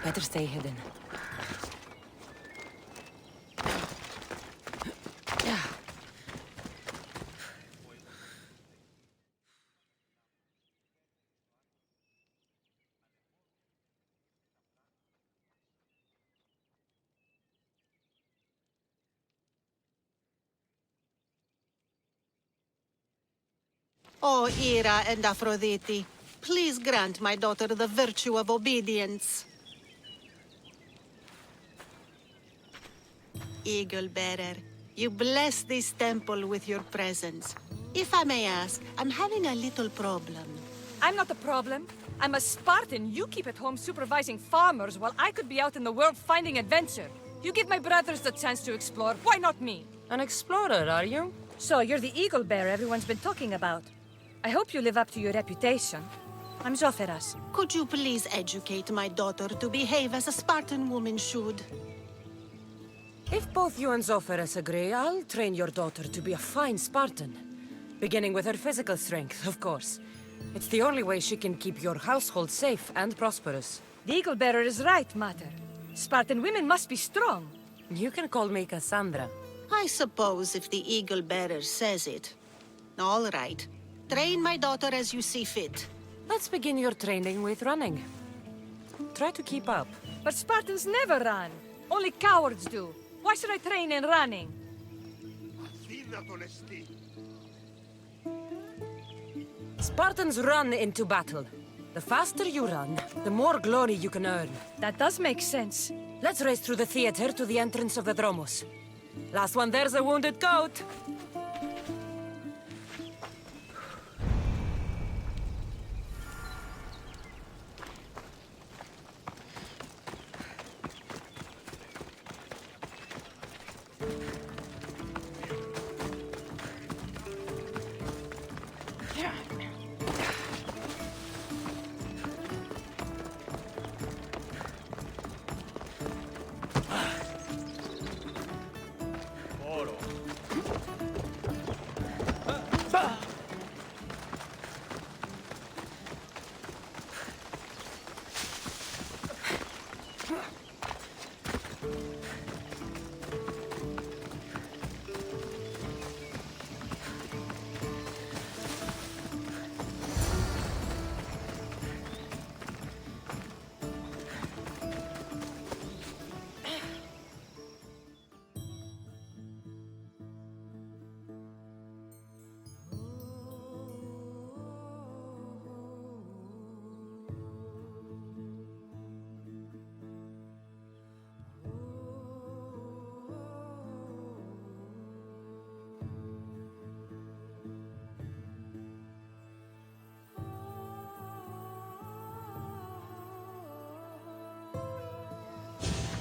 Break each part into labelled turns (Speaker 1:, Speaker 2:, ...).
Speaker 1: Better stay hidden.
Speaker 2: O Ira and Aphrodite, please grant my daughter the virtue of obedience. Eagle Bearer, you bless this temple with your presence. If I may ask, I'm having a little problem.
Speaker 3: I'm not the problem. I'm a Spartan. You keep at home supervising farmers while I could be out in the world finding adventure. You give my brothers the chance to explore. Why not me?
Speaker 1: An explorer, are you?
Speaker 3: So you're the eagle bearer everyone's been talking about. I hope you live up to your reputation. I'm Zopheras.
Speaker 2: Could you please educate my daughter to behave as a Spartan woman should?
Speaker 1: If both you and Zopheras agree, I'll train your daughter to be a fine Spartan. Beginning with her physical strength, of course. It's the only way she can keep your household safe and prosperous.
Speaker 3: The eagle bearer is right, Mater. Spartan women must be strong.
Speaker 1: You can call me Cassandra.
Speaker 2: I suppose if the Eagle Bearer says it. All right. Train my daughter as you see fit.
Speaker 1: Let's begin your training with running. Try to keep up.
Speaker 3: But Spartans never run. Only cowards do. Why should I train in running?
Speaker 1: Spartans run into battle. The faster you run, the more glory you can earn.
Speaker 3: That does make sense.
Speaker 1: Let's race through the theater to the entrance of the Dromos. Last one there's a wounded goat.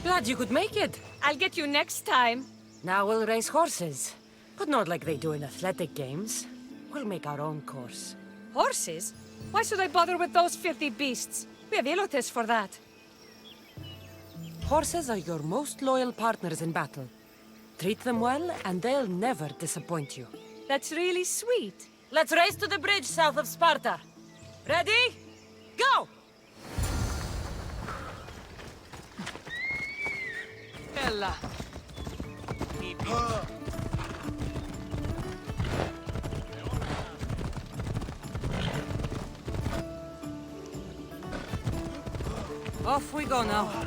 Speaker 1: Glad you could make it.
Speaker 3: I'll get you next time.
Speaker 1: Now we'll race horses. But not like they do in athletic games. We'll make our own course.
Speaker 3: Horses? Why should I bother with those filthy beasts? We have Elotes for that.
Speaker 1: Horses are your most loyal partners in battle. Treat them well, and they'll never disappoint you.
Speaker 3: That's really sweet.
Speaker 1: Let's race to the bridge south of Sparta. Ready? Go!
Speaker 3: Ella.
Speaker 1: Off we go now.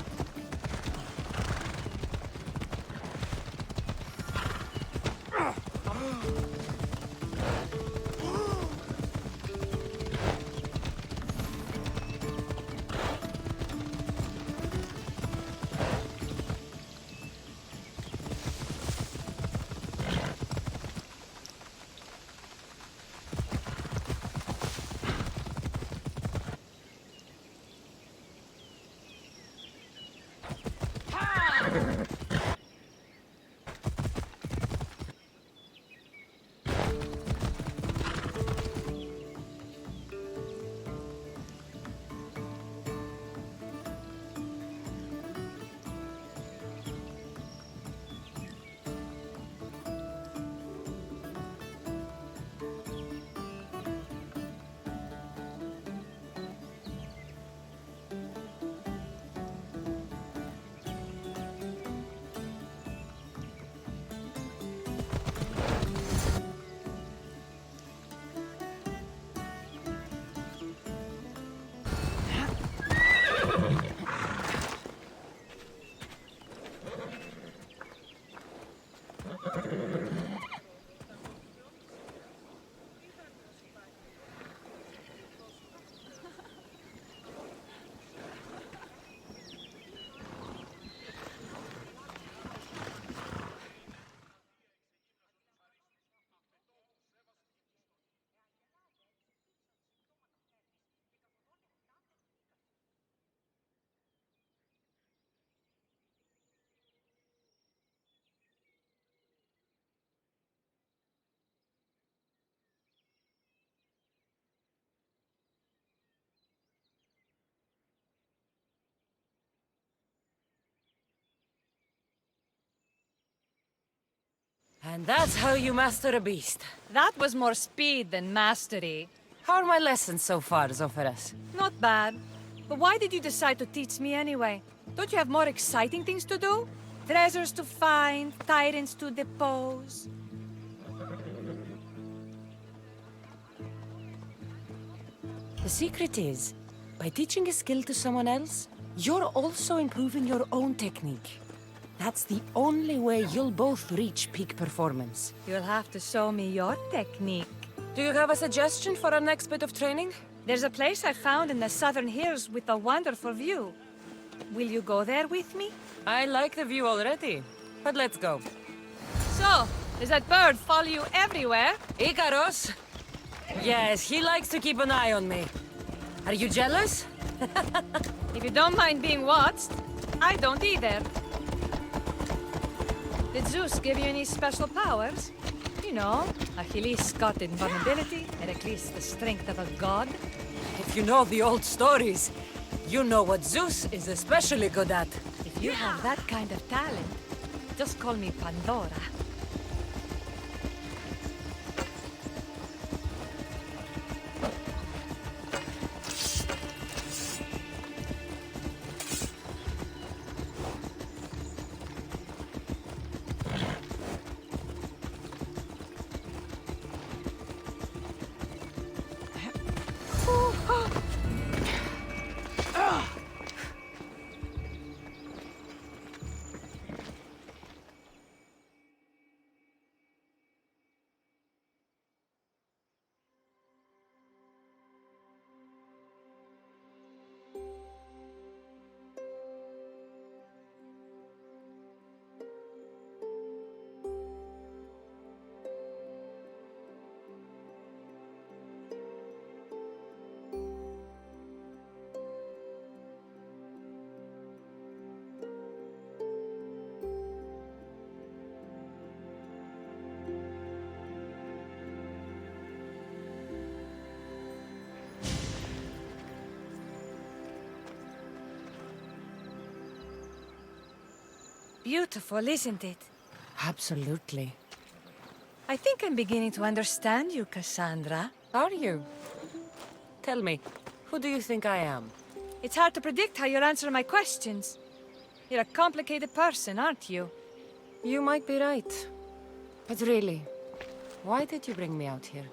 Speaker 1: And that's how you master a beast.
Speaker 3: That was more speed than mastery.
Speaker 1: How are my lessons so far, Zoferas?
Speaker 3: Not bad. But why did you decide to teach me anyway? Don't you have more exciting things to do? Treasures to find, tyrants to depose.
Speaker 1: The secret is, by teaching a skill to someone else, you're also improving your own technique. That's the only way you'll both reach peak performance.
Speaker 3: You'll have to show me your technique.
Speaker 1: Do you have a suggestion for our next bit of training?
Speaker 3: There's a place I found in the southern hills with a wonderful view. Will you go there with me?
Speaker 1: I like the view already, but let's go.
Speaker 3: So, does that bird follow you everywhere?
Speaker 1: Ikaros? Yes, he likes to keep an eye on me. Are you jealous?
Speaker 3: If you don't mind being watched, I don't either. Did Zeus give you any special powers? You know, Achilles got invulnerability, Heracles the strength of a god.
Speaker 1: If you know the old stories, you know what Zeus is especially good at.
Speaker 3: If you have that kind of talent, just call me Pandora. Beautiful, isn't it?
Speaker 1: Absolutely.
Speaker 3: I think I'm beginning to understand you, Cassandra.
Speaker 1: Are you? Tell me, who do you think I am?
Speaker 3: It's hard to predict how you'll answer my questions. You're a complicated person, aren't you?
Speaker 1: You might be right. But really, why did you bring me out here?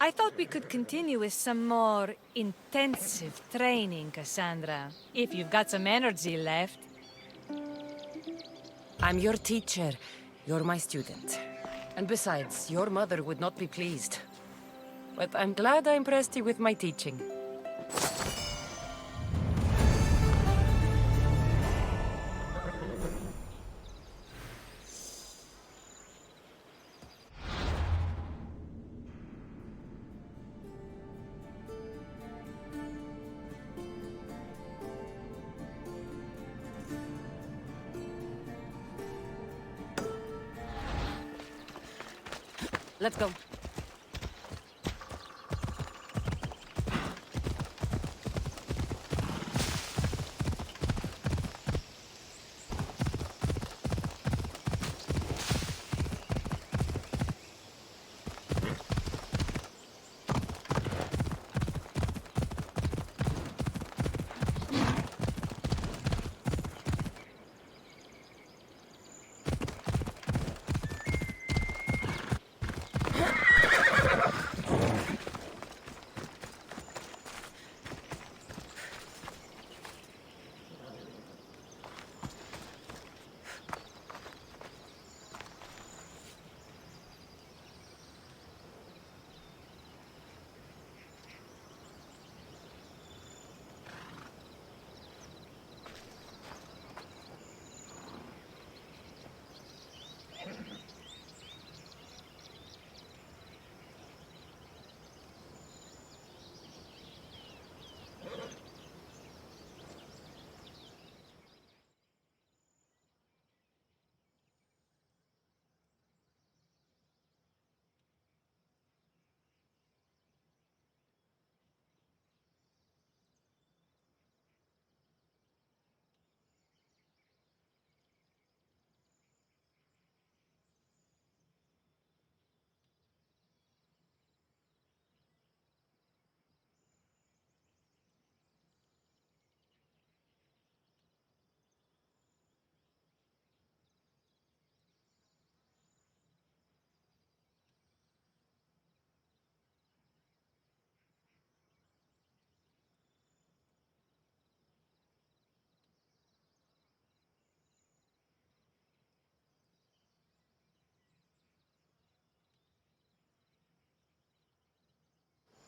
Speaker 3: I thought we could continue with some more intensive training, Cassandra. If you've got some energy left.
Speaker 1: I'm your teacher. You're my student. And besides, your mother would not be pleased. But I'm glad I impressed you with my teaching. Let's go.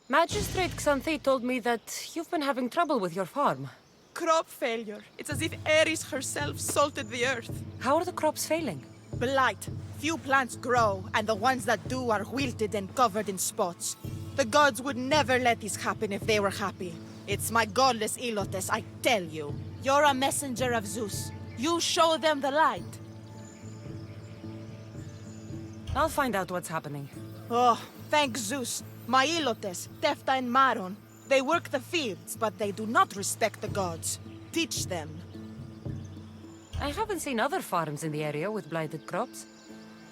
Speaker 1: Magistrate Xanthi told me that you've been having trouble with your farm.
Speaker 4: Crop failure. It's as if Ares herself salted the earth.
Speaker 1: How are the crops failing?
Speaker 4: Blight. Few plants grow, and the ones that do are wilted and covered in spots. The gods would never let this happen if they were happy. It's my godless Ilotes, I tell you. You're a messenger of Zeus. You show them the light.
Speaker 1: I'll find out what's happening.
Speaker 4: Oh, thank Zeus. My Ilotes, Tefta and Maron, they work the fields, but they do not respect the gods. Teach them.
Speaker 1: I haven't seen other farms in the area with blighted crops.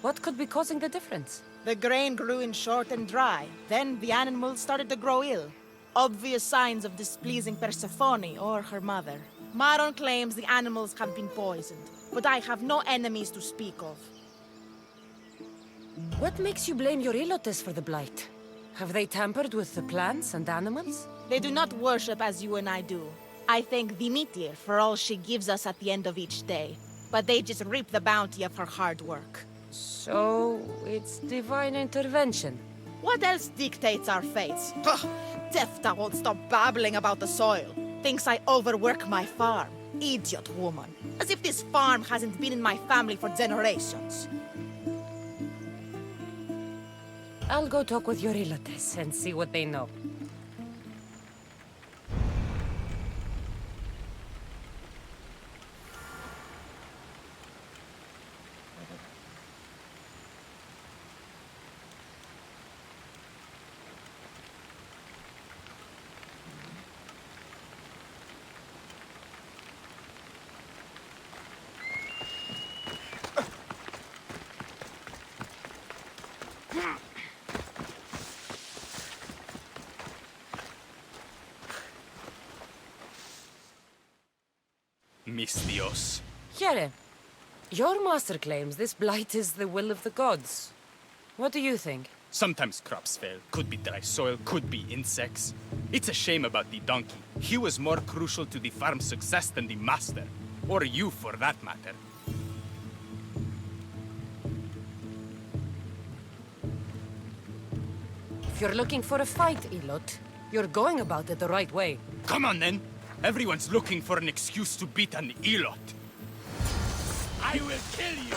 Speaker 1: What could be causing the difference?
Speaker 4: The grain grew in short and dry. Then the animals started to grow ill. Obvious signs of displeasing Persephone or her mother. Maron claims the animals have been poisoned, but I have no enemies to speak of.
Speaker 1: What makes you blame your Ilotes for the blight? Have they tampered with the plants and animals?
Speaker 4: They do not worship as you and I do. I thank Dimitir for all she gives us at the end of each day, but they just reap the bounty of her hard work.
Speaker 1: So, it's divine intervention.
Speaker 4: What else dictates our fates? Ugh, Tefta won't stop babbling about the soil. Thinks I overwork my farm. Idiot woman. As if this farm hasn't been in my family for generations.
Speaker 1: I'll go talk with your Ilotes and see what they know.
Speaker 5: Mis Dios.
Speaker 1: Here, your master claims this blight is the will of the gods. What do you think?
Speaker 5: Sometimes crops fail. Could be dry soil, could be insects. It's a shame about the donkey. He was more crucial to the farm's success than the master. Or you, for that matter.
Speaker 1: If you're looking for a fight, Ilot, you're going about it the right way.
Speaker 5: Come on, then. Everyone's looking for an excuse to beat an Elot. I will kill you!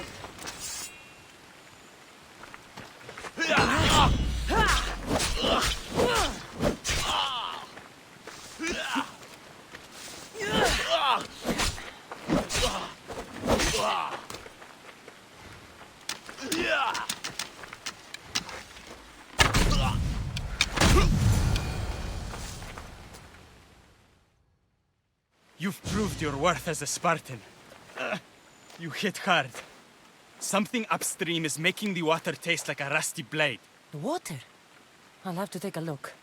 Speaker 5: You've proved your worth as a Spartan. You hit hard. Something upstream is making the water taste like a rusty blade.
Speaker 1: The water? I'll have to take a look.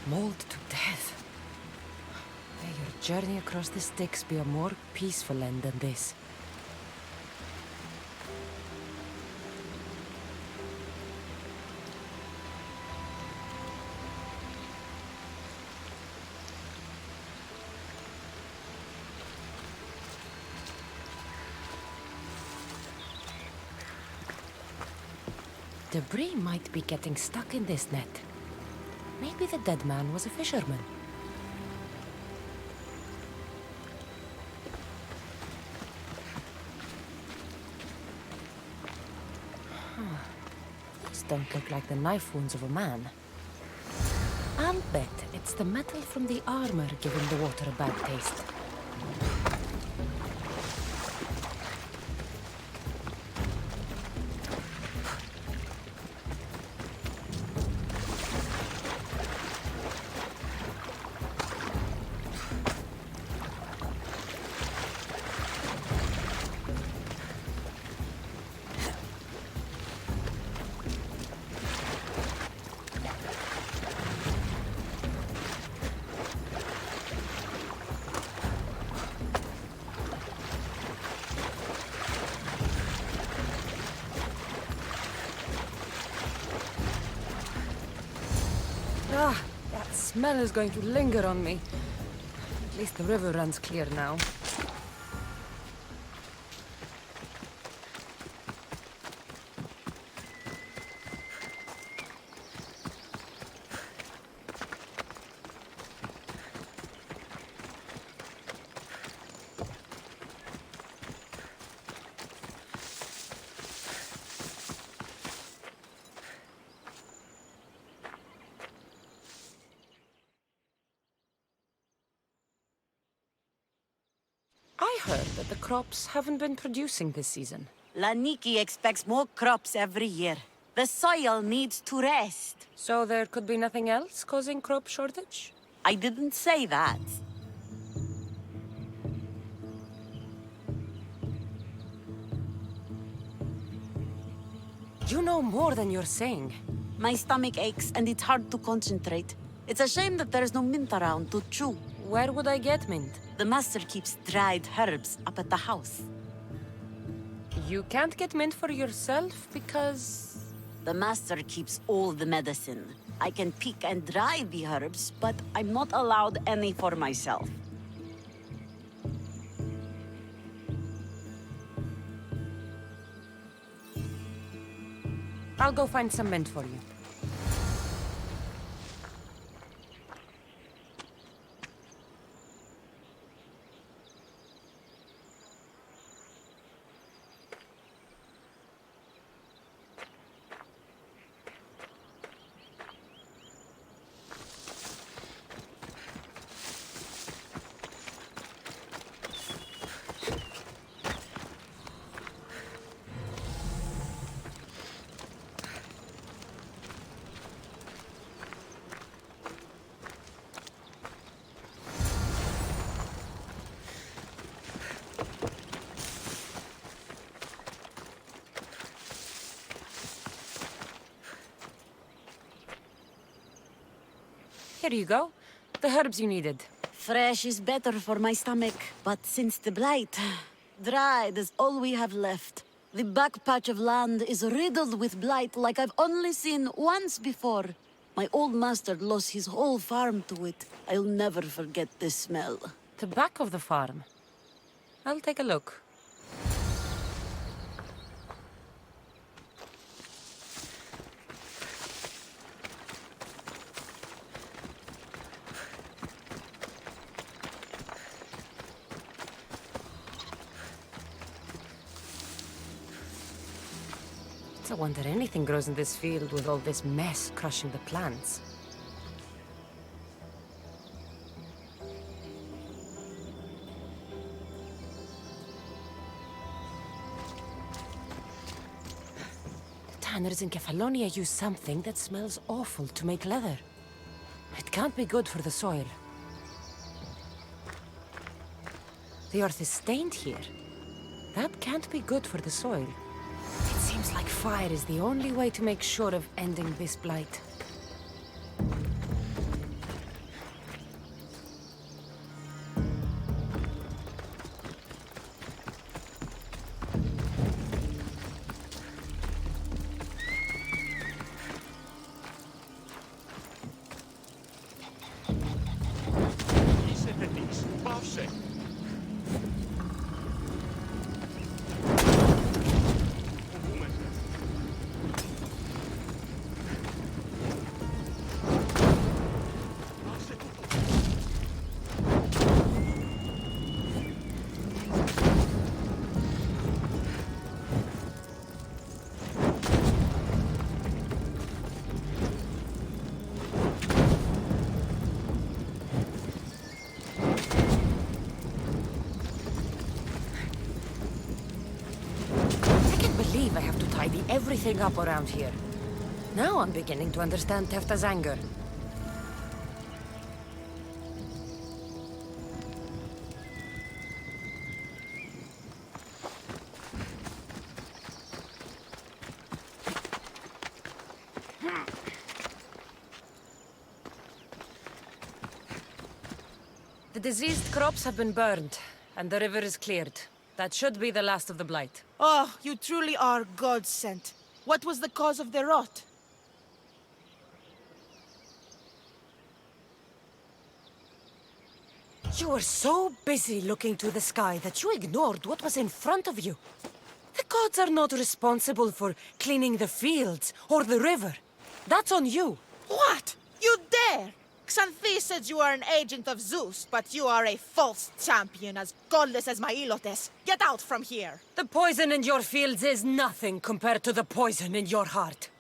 Speaker 1: Mauled to death. May your journey across the Styx be a more peaceful end than this. Debris might be getting stuck in this net. Maybe the dead man was a fisherman. These don't look like the knife wounds of a man. I'll bet it's the metal from the armor giving the water a bad taste. Ah, that smell is going to linger on me. At least the river runs clear now. I heard that the crops haven't been producing this season.
Speaker 6: Laniki expects more crops every year. The soil needs to rest.
Speaker 1: So there could be nothing else causing crop shortage?
Speaker 6: I didn't say that.
Speaker 1: You know more than you're saying.
Speaker 6: My stomach aches and it's hard to concentrate. It's a shame that there's no mint around to chew.
Speaker 1: Where would I get mint?
Speaker 6: The master keeps dried herbs up at the house.
Speaker 1: You can't get mint for yourself because...
Speaker 6: The master keeps all the medicine. I can pick and dry the herbs, but I'm not allowed any for myself.
Speaker 1: I'll go find some mint for you. Here you go. The herbs you needed.
Speaker 6: Fresh is better for my stomach, but since the blight, dried is all we have left. The back patch of land is riddled with blight like I've only seen once before. My old master lost his whole farm to it. I'll never forget this smell.
Speaker 1: The back of the farm. I'll take a look. It's a wonder anything grows in this field with all this mess crushing the plants. The tanners in Kefalonia use something that smells awful to make leather. It can't be good for the soil. The earth is stained here. That can't be good for the soil. It seems like fire is the only way to make sure of ending this blight. I have to tidy everything up around here. Now I'm beginning to understand Tefta's anger. The diseased crops have been burned, and the river is cleared. That should be the last of the blight.
Speaker 4: Oh, you truly are God-sent. What was the cause of the rot?
Speaker 1: You were so busy looking to the sky that you ignored what was in front of you. The gods are not responsible for cleaning the fields or the river. That's on you.
Speaker 4: What? You dare? Xanthi said you are an agent of Zeus, but you are a false champion as godless as my Ilotes. Get out from here!
Speaker 1: The poison in your fields is nothing compared to the poison in your heart.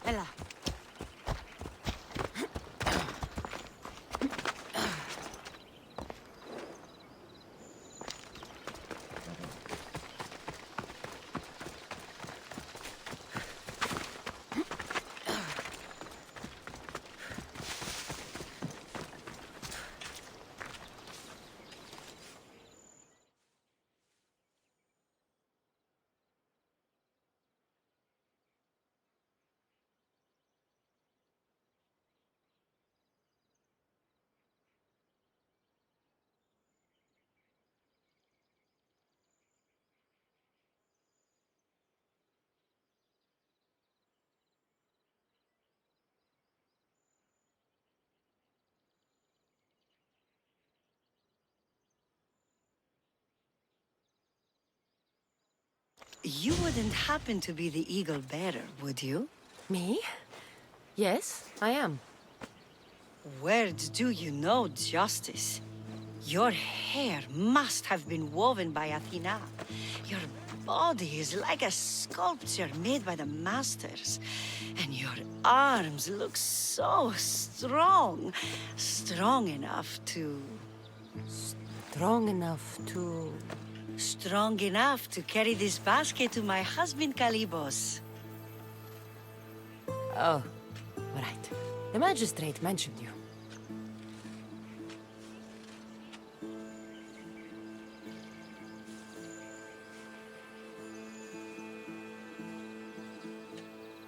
Speaker 6: Ella. You wouldn't happen to be the eagle bearer, would you?
Speaker 1: Me? Yes, I am.
Speaker 6: Words do you know justice? Your hair must have been woven by Athena. Your body is like a sculpture made by the masters. And your arms look so strong. Strong enough to...
Speaker 1: Strong enough to...
Speaker 6: Strong enough to carry this basket to my husband Kalibos.
Speaker 1: Oh, right. The magistrate mentioned you.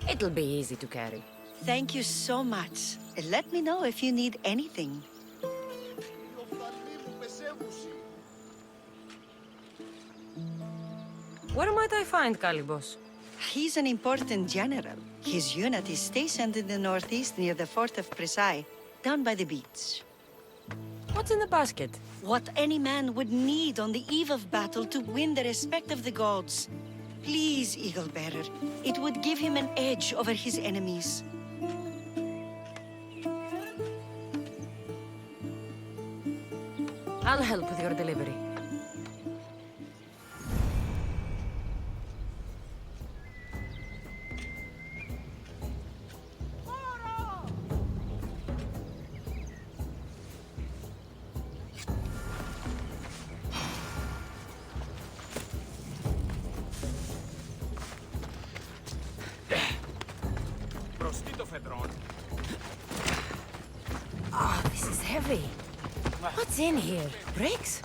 Speaker 1: It'll be easy to carry.
Speaker 6: Thank you so much. Let me know if you need anything.
Speaker 1: Where might I find Kalibos?
Speaker 6: He's an important general. His unit is stationed in the northeast near the fort of Presai, down by the beach.
Speaker 1: What's in the basket?
Speaker 6: What any man would need on the eve of battle to win the respect of the gods. Please, Eagle Bearer. It would give him an edge over his enemies.
Speaker 1: I'll help with your delivery. Oh, this is heavy. What's in here? Bricks?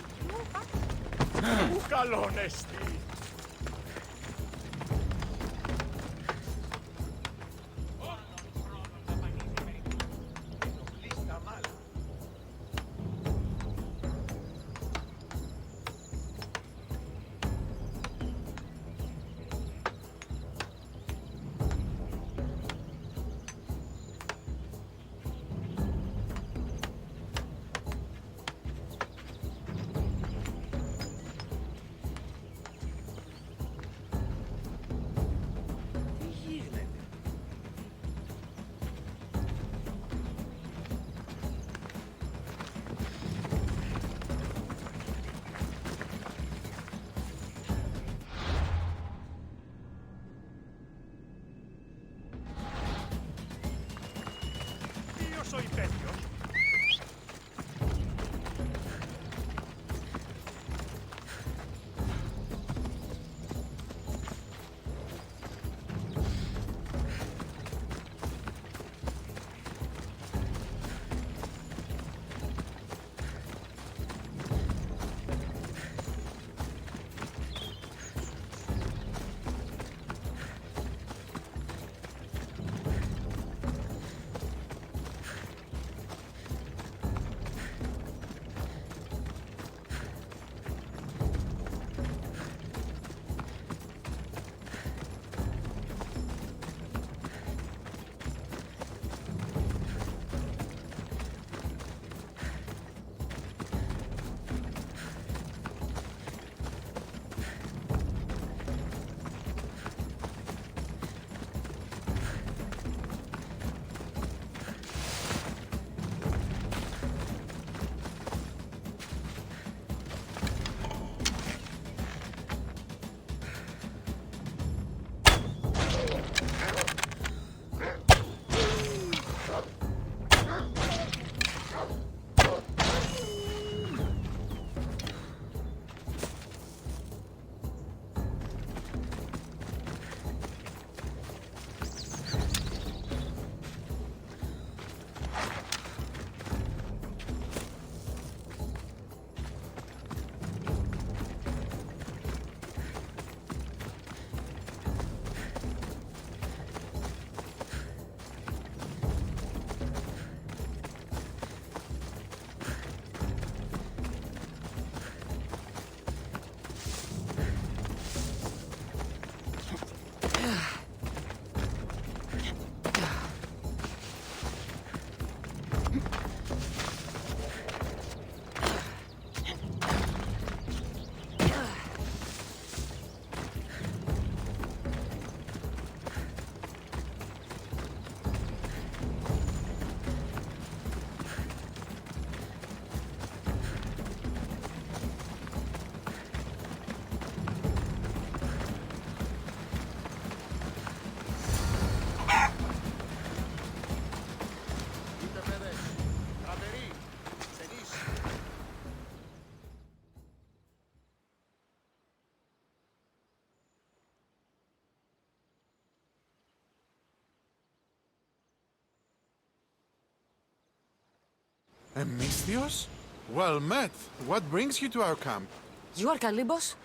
Speaker 7: Emistios? Well met. What brings you to our camp?
Speaker 1: You are Calibos?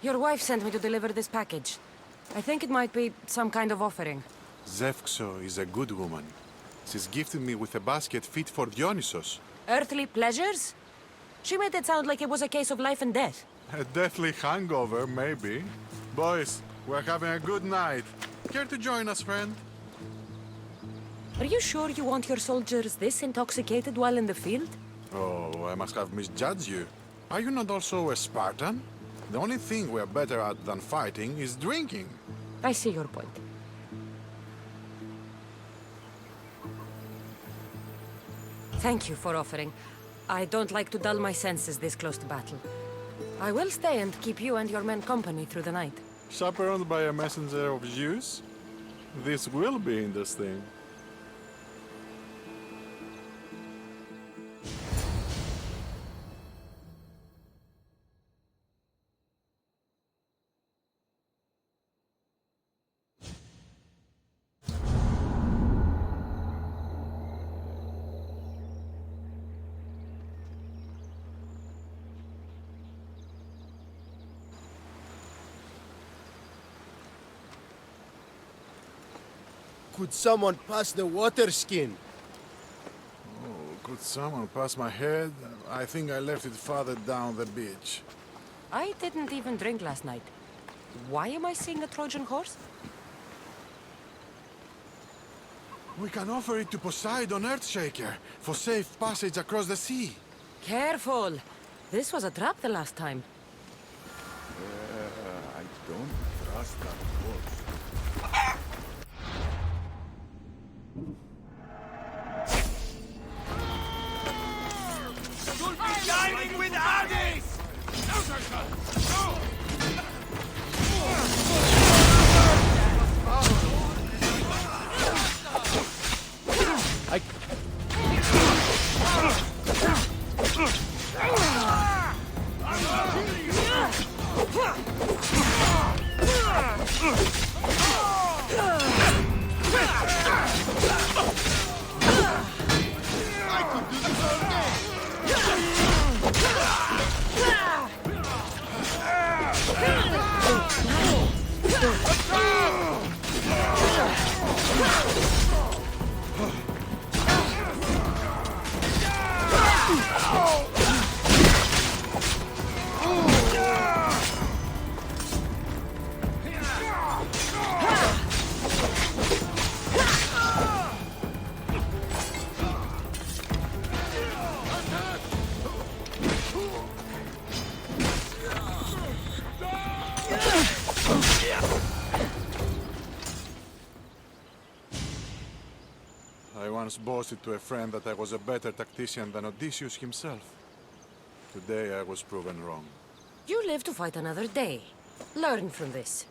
Speaker 1: Your wife sent me to deliver this package. I think it might be some kind of offering.
Speaker 7: Zevxo is a good woman. She's gifted me with a basket fit for Dionysos.
Speaker 1: Earthly pleasures? She made it sound like it was a case of life and death.
Speaker 7: A deathly hangover, maybe. Boys, we're having a good night. Care to join us, friend?
Speaker 1: Are you sure you want your soldiers this intoxicated while in the field?
Speaker 7: Oh, I must have misjudged you. Are you not also a Spartan? The only thing we're better at than fighting is drinking.
Speaker 1: I see your point. Thank you for offering. I don't like to dull my senses this close to battle. I will stay and keep you and your men company through the night.
Speaker 7: Chaperoned by a messenger of Zeus? This will be interesting.
Speaker 8: Could someone pass the water skin?
Speaker 7: Oh, could someone pass my head? I think I left it farther down the beach.
Speaker 1: I didn't even drink last night. Why am I seeing a Trojan horse?
Speaker 7: We can offer it to Poseidon Earthshaker for safe passage across the sea.
Speaker 1: Careful! This was a trap the last time.
Speaker 7: I don't trust that horse.
Speaker 8: Shining with Odyssey!
Speaker 7: I once boasted to a friend that I was a better tactician than Odysseus himself. Today I was proven wrong.
Speaker 1: You live to fight another day. Learn from this.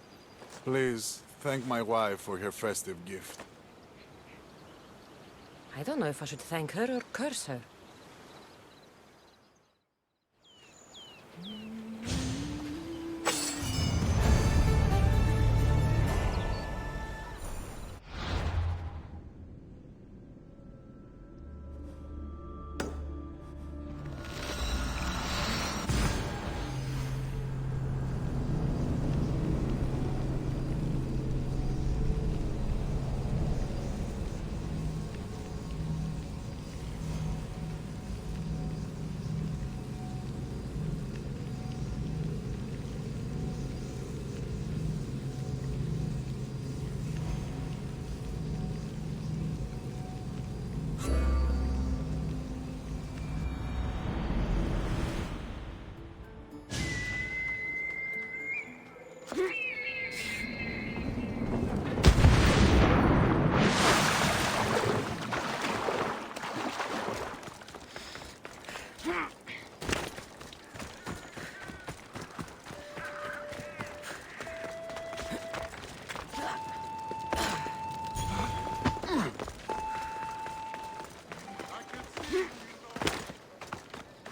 Speaker 7: Please, thank my wife for her festive gift.
Speaker 1: I don't know if I should thank her or curse her.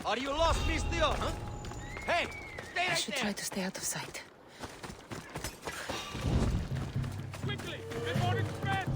Speaker 8: Are you lost, Mistio? Huh? Hey, stay
Speaker 1: I
Speaker 8: right
Speaker 1: should
Speaker 8: there!
Speaker 1: try to stay out of sight.
Speaker 8: Quickly! Before it spreads!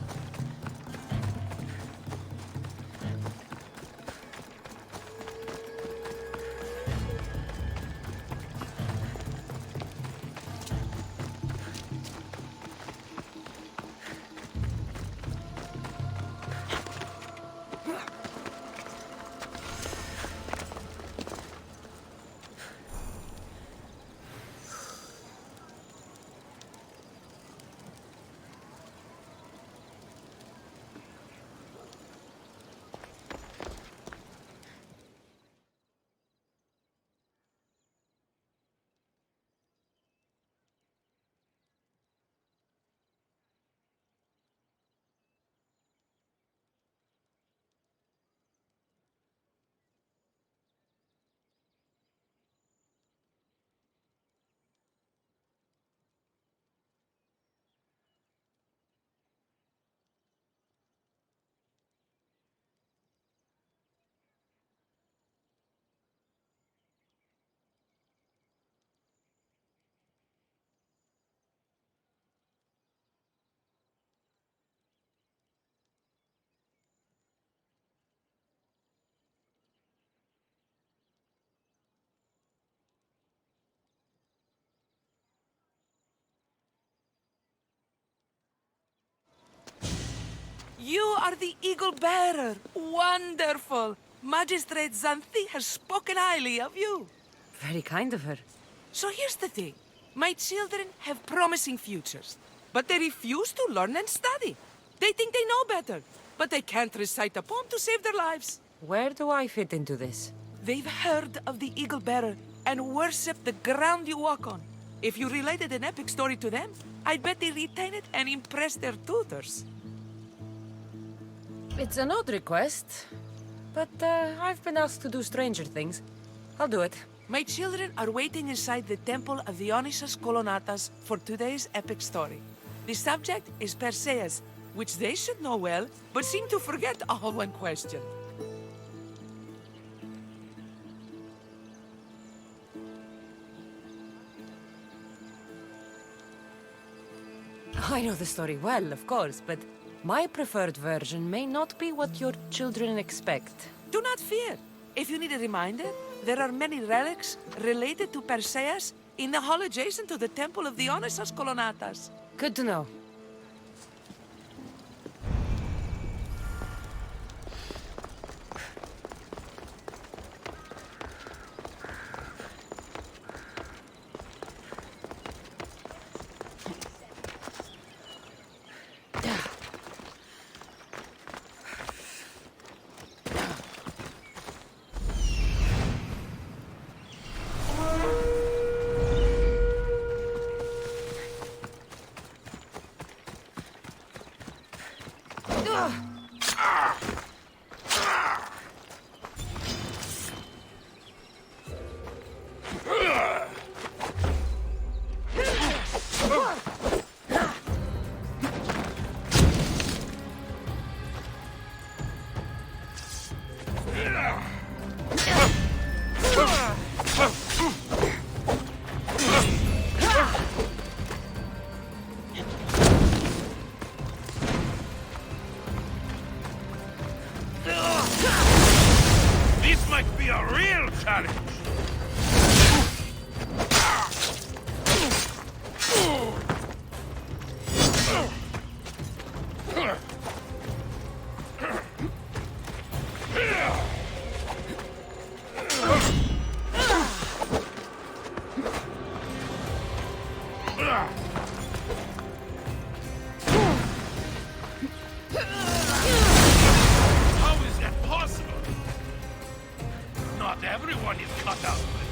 Speaker 9: You are the Eagle Bearer. Wonderful. Magistrate Xanthi has spoken highly of you.
Speaker 1: Very kind of her.
Speaker 9: So here's the thing. My children have promising futures, but they refuse to learn and study. They think they know better, but they can't recite a poem to save their lives.
Speaker 1: Where do I fit into this?
Speaker 9: They've heard of the Eagle Bearer and worship the ground you walk on. If you related an epic story to them, I'd bet they'd retain it and impress their tutors.
Speaker 1: It's an odd request, but I've been asked to do stranger things. I'll do it.
Speaker 9: My children are waiting inside the temple of the Dionysus Colonatas for today's epic story. The subject is Perseus, which they should know well, but seem to forget all when questioned.
Speaker 1: I know the story well, of course, but my preferred version may not be what your children expect.
Speaker 9: Do not fear. If you need a reminder, there are many relics related to Perseus in the hall adjacent to the temple of the Dionysus Colonatas.
Speaker 1: Good to know.
Speaker 8: This might be a real challenge! How is that possible? Not everyone is cut out for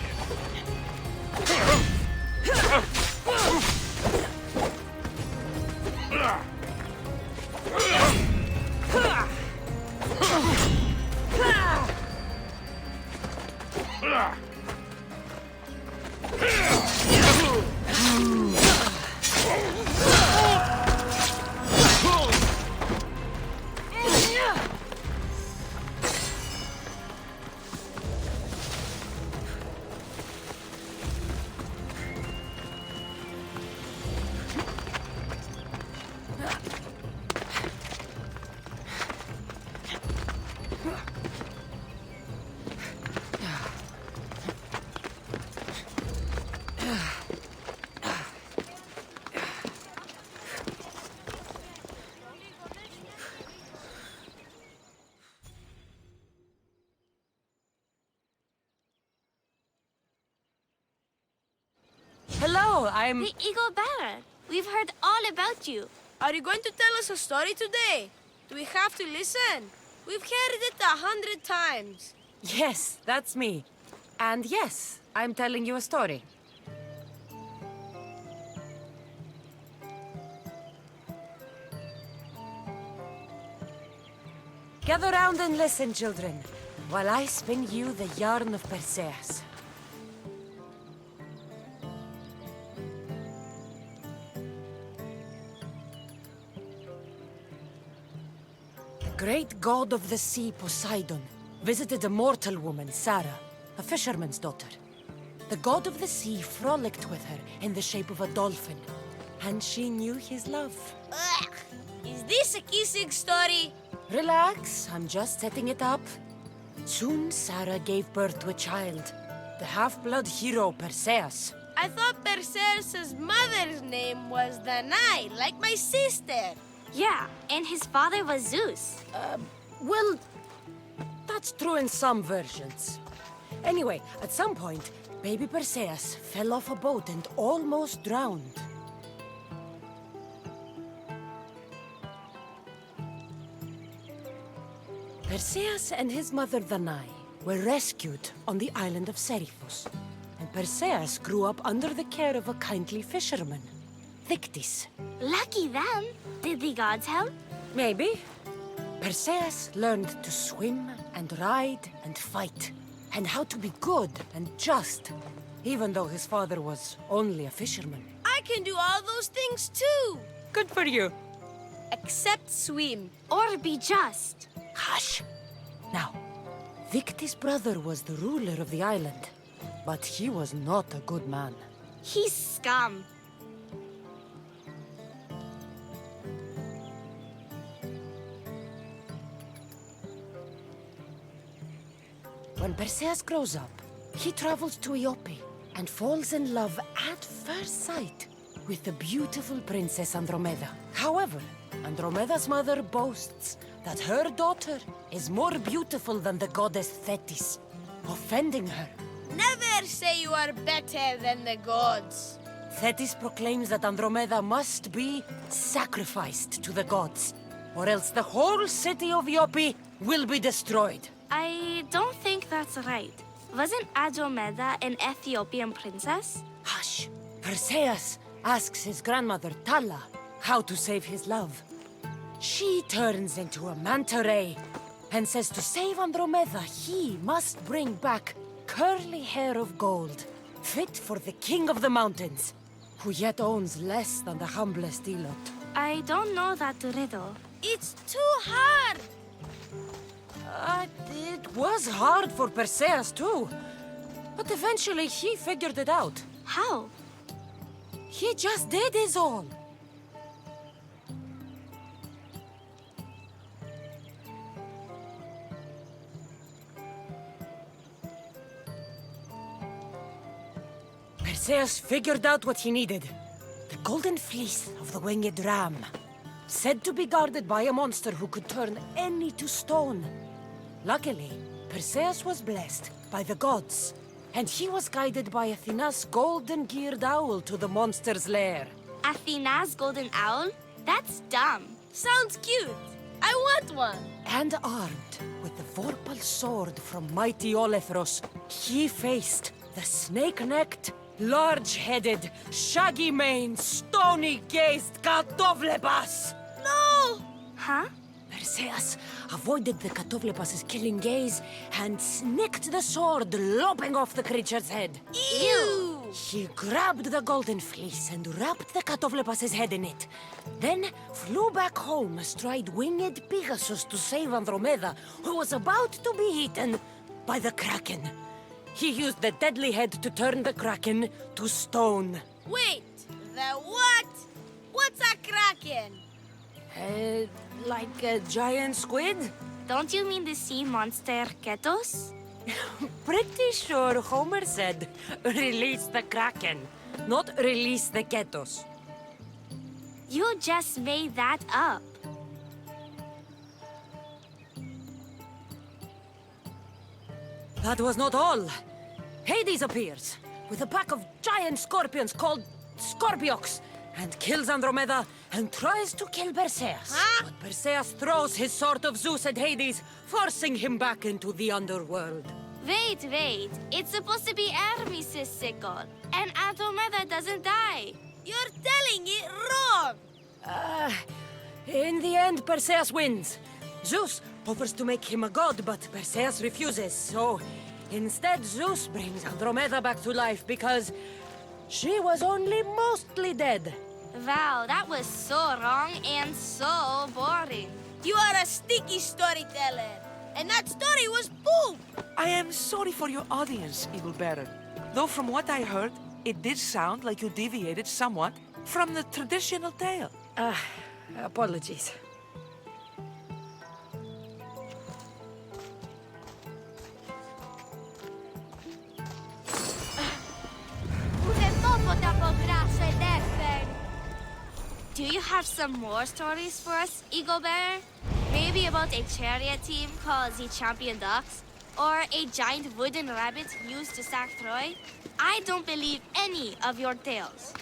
Speaker 1: Hello, I'm...
Speaker 10: The Eagle Bearer. We've heard all about you.
Speaker 11: Are you going to tell us a story today? Do we have to listen? We've heard it 100 times.
Speaker 1: Yes, that's me. And yes, I'm telling you a story. Gather round and listen, children, while I spin you the yarn of Perseus. The great god of the sea, Poseidon, visited a mortal woman, Sarah, a fisherman's daughter. The god of the sea frolicked with her in the shape of a dolphin, and she knew his love.
Speaker 11: Ugh. Is this a kissing story?
Speaker 1: Relax, I'm just setting it up. Soon Sarah gave birth to a child, the half-blood hero Perseus.
Speaker 11: I thought Perseus' mother's name was Danae, like my sister.
Speaker 10: Yeah, and his father was Zeus.
Speaker 1: Well, that's true in some versions. Anyway, at some point, baby Perseus fell off a boat and almost drowned. Perseus and his mother Danae were rescued on the island of Seriphos, and Perseus grew up under the care of a kindly fisherman, Victis.
Speaker 10: Lucky them. Did the gods help?
Speaker 1: Maybe. Perseus learned to swim and ride and fight, and how to be good and just, even though his father was only a fisherman.
Speaker 11: I can do all those things too.
Speaker 1: Good for you.
Speaker 11: Except swim.
Speaker 10: Or be just.
Speaker 1: Hush! Now, Victis' brother was the ruler of the island, but he was not a good man.
Speaker 10: He's scum.
Speaker 1: When Perseus grows up, he travels to Iope and falls in love at first sight with the beautiful Princess Andromeda. However, Andromeda's mother boasts that her daughter is more beautiful than the goddess Thetis, offending her.
Speaker 11: Never say you are better than the gods.
Speaker 1: Thetis proclaims that Andromeda must be sacrificed to the gods, or else the whole city of Iope will be destroyed.
Speaker 10: I don't think that's right. Wasn't Andromeda an Ethiopian princess?
Speaker 1: Hush! Perseus asks his grandmother Tala how to save his love. She turns into a manta ray and says to save Andromeda, he must bring back curly hair of gold, fit for the king of the mountains, who yet owns less than the humblest Elot.
Speaker 10: I don't know that riddle.
Speaker 11: It's too hard.
Speaker 1: It was hard for Perseus too, but eventually he figured it out.
Speaker 10: How?
Speaker 1: He just did his all. Perseus figured out what he needed. The golden fleece of the winged ram, said to be guarded by a monster who could turn any to stone. Luckily, Perseus was blessed by the gods, and he was guided by Athena's golden-geared owl to the monster's lair.
Speaker 10: Athena's golden owl? That's dumb.
Speaker 11: Sounds cute. I want one.
Speaker 1: And armed with the vorpal sword from mighty Olethros, he faced the snake-necked, large-headed, shaggy-maned, stony-gazed Katovlepas!
Speaker 11: No!
Speaker 10: Huh?
Speaker 1: Perseus avoided the Katovlepas' killing gaze and snicked the sword, lopping off the creature's head.
Speaker 11: Ew!
Speaker 1: He grabbed the golden fleece and wrapped the Katovlepas' head in it. Then flew back home astride winged Pegasus to save Andromeda, who was about to be eaten by the Kraken. He used the deadly head to turn the Kraken to stone.
Speaker 11: Wait, the what? What's a kraken?
Speaker 1: Like a giant squid?
Speaker 10: Don't you mean the sea monster Ketos?
Speaker 1: Pretty sure Homer said, release the Kraken, not release the Ketos.
Speaker 10: You just made that up.
Speaker 1: That was not all. Hades appears with a pack of giant scorpions called Scorpiox and kills Andromeda and tries to kill Perseus.
Speaker 11: Huh?
Speaker 1: But Perseus throws his sword of Zeus at Hades, forcing him back into the underworld.
Speaker 10: Wait. It's supposed to be Hermes' sickle, and Andromeda doesn't die.
Speaker 11: You're telling it wrong.
Speaker 1: In the end, Perseus wins. Zeus offers to make him a god, but Perseus refuses, so instead Zeus brings Andromeda back to life because she was only mostly dead.
Speaker 10: Wow, that was so wrong and so boring.
Speaker 11: You are a sticky storyteller. And that story was poop.
Speaker 9: I am sorry for your audience, Evil Bearer. Though from what I heard, it did sound like you deviated somewhat from the traditional tale.
Speaker 1: Apologies.
Speaker 10: Do you have some more stories for us, Eagle Bearer? Maybe about a chariot team called the Champion Ducks? Or a giant wooden rabbit used to sack Troy? I don't believe any of your tales.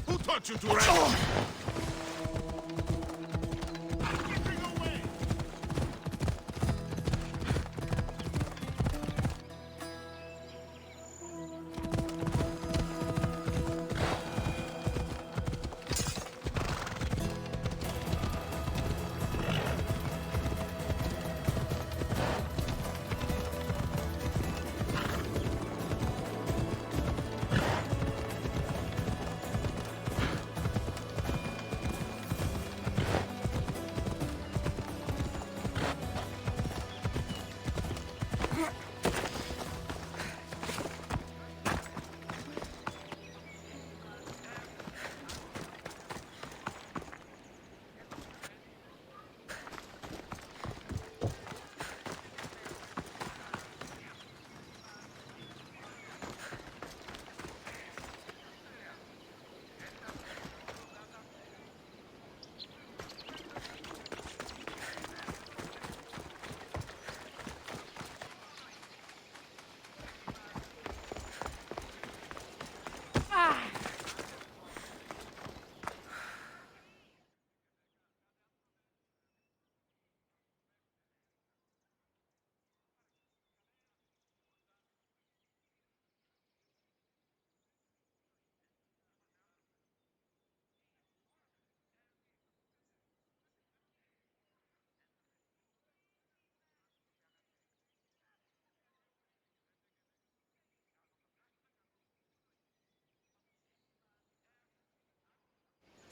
Speaker 7: Who taught you to run?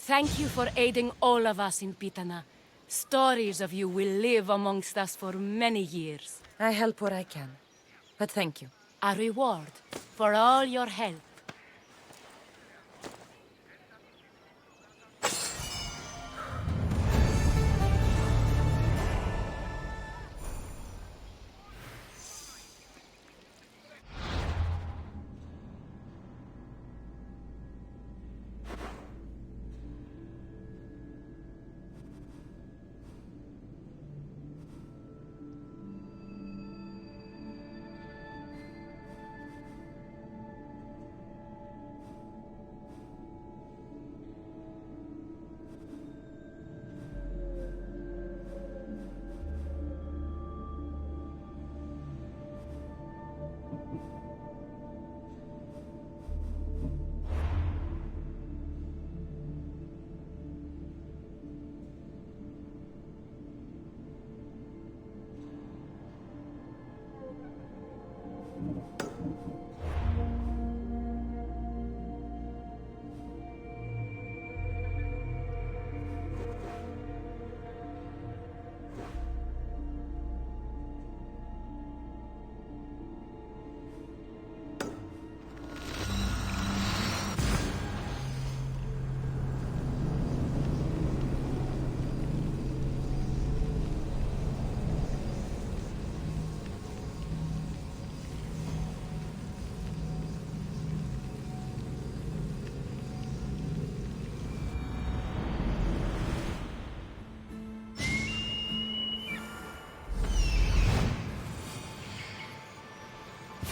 Speaker 1: Thank you for aiding all of us in Pitana. Stories of you will live amongst us for many years. I help where I can, but thank you. A reward for all your help.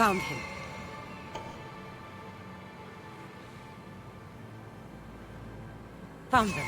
Speaker 1: Found him. Found them.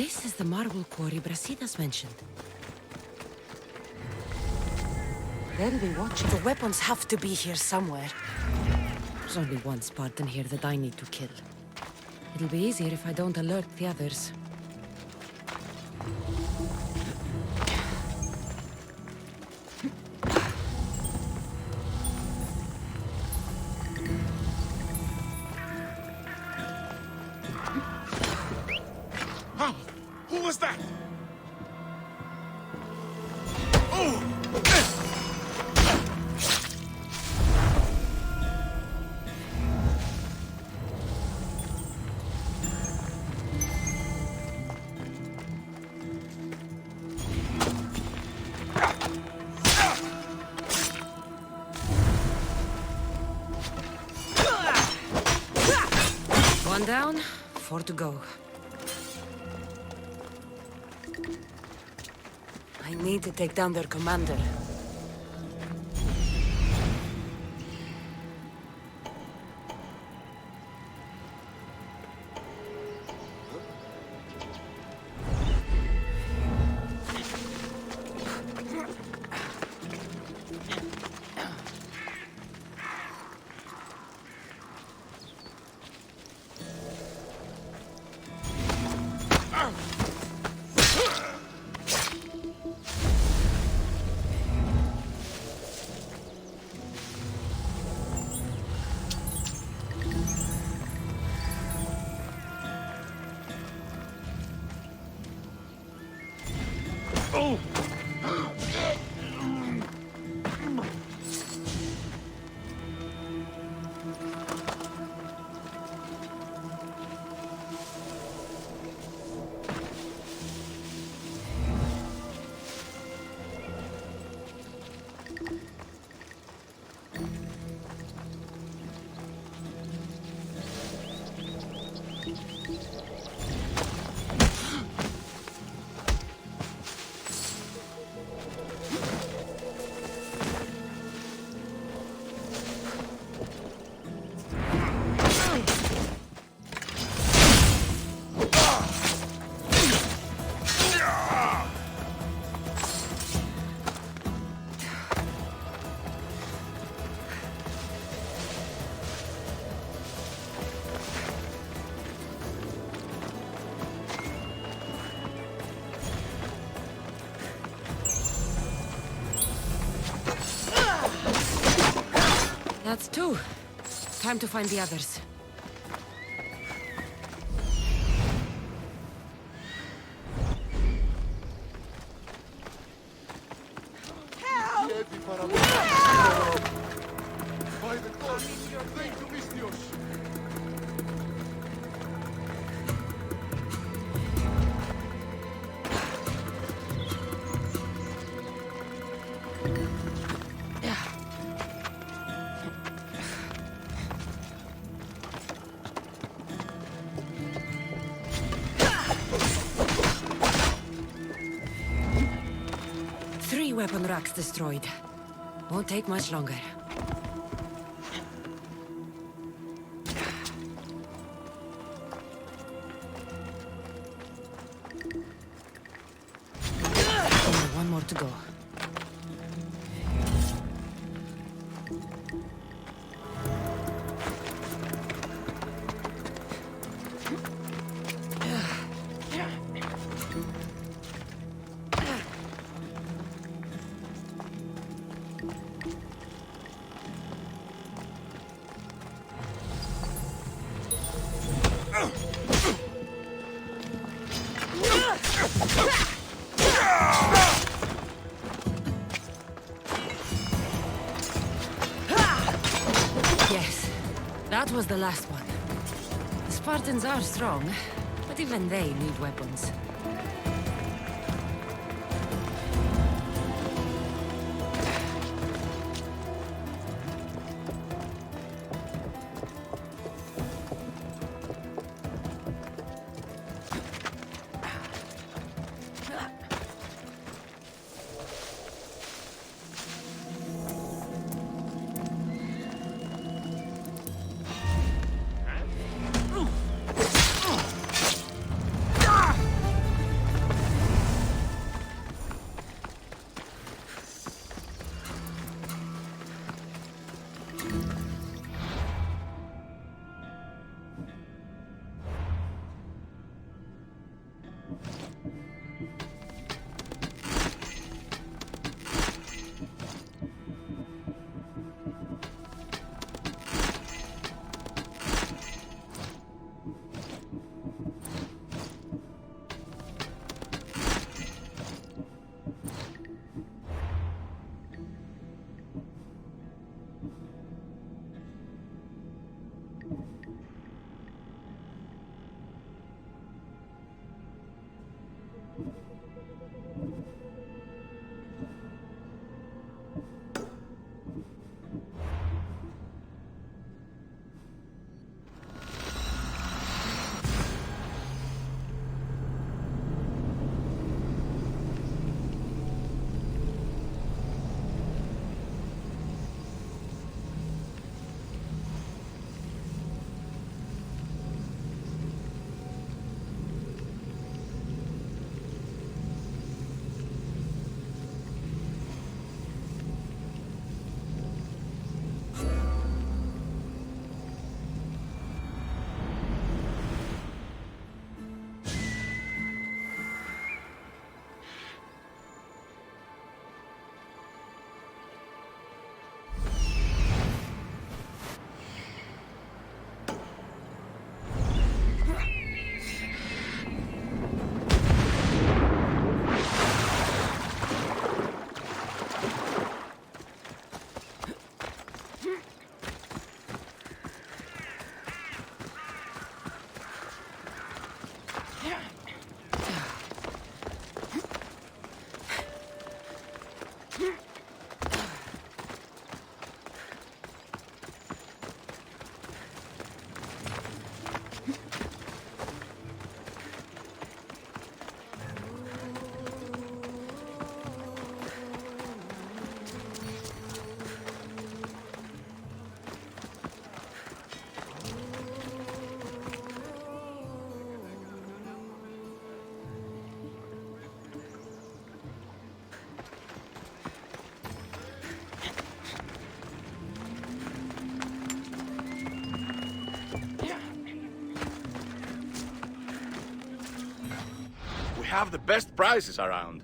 Speaker 1: This is the marble quarry Brasidas mentioned. Very watching. The weapons have to be here somewhere. There's only one Spartan here that I need to kill. It'll be easier if I don't alert the others.
Speaker 8: Who was that?
Speaker 1: One down, 4 to go. I need to take down their commander. That's 2. Time to find the others.
Speaker 7: By the gods, thank you, Mistios!
Speaker 1: Three weapon racks destroyed. Won't take much longer. Only one more to go. Yes, that was the last one. The Spartans are strong, but even they need weapons.
Speaker 12: have the best prices around.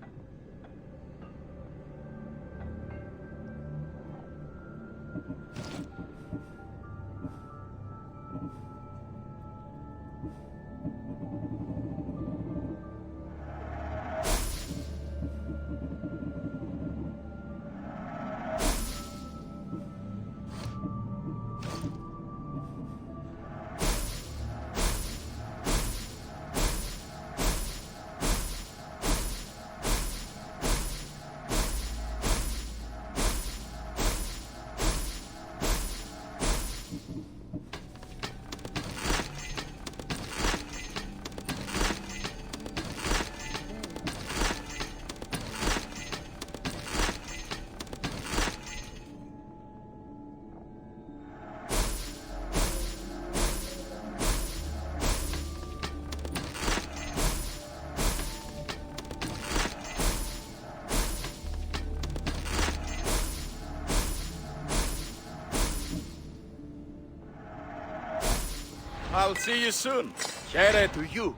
Speaker 12: I'll see you soon. Here to you.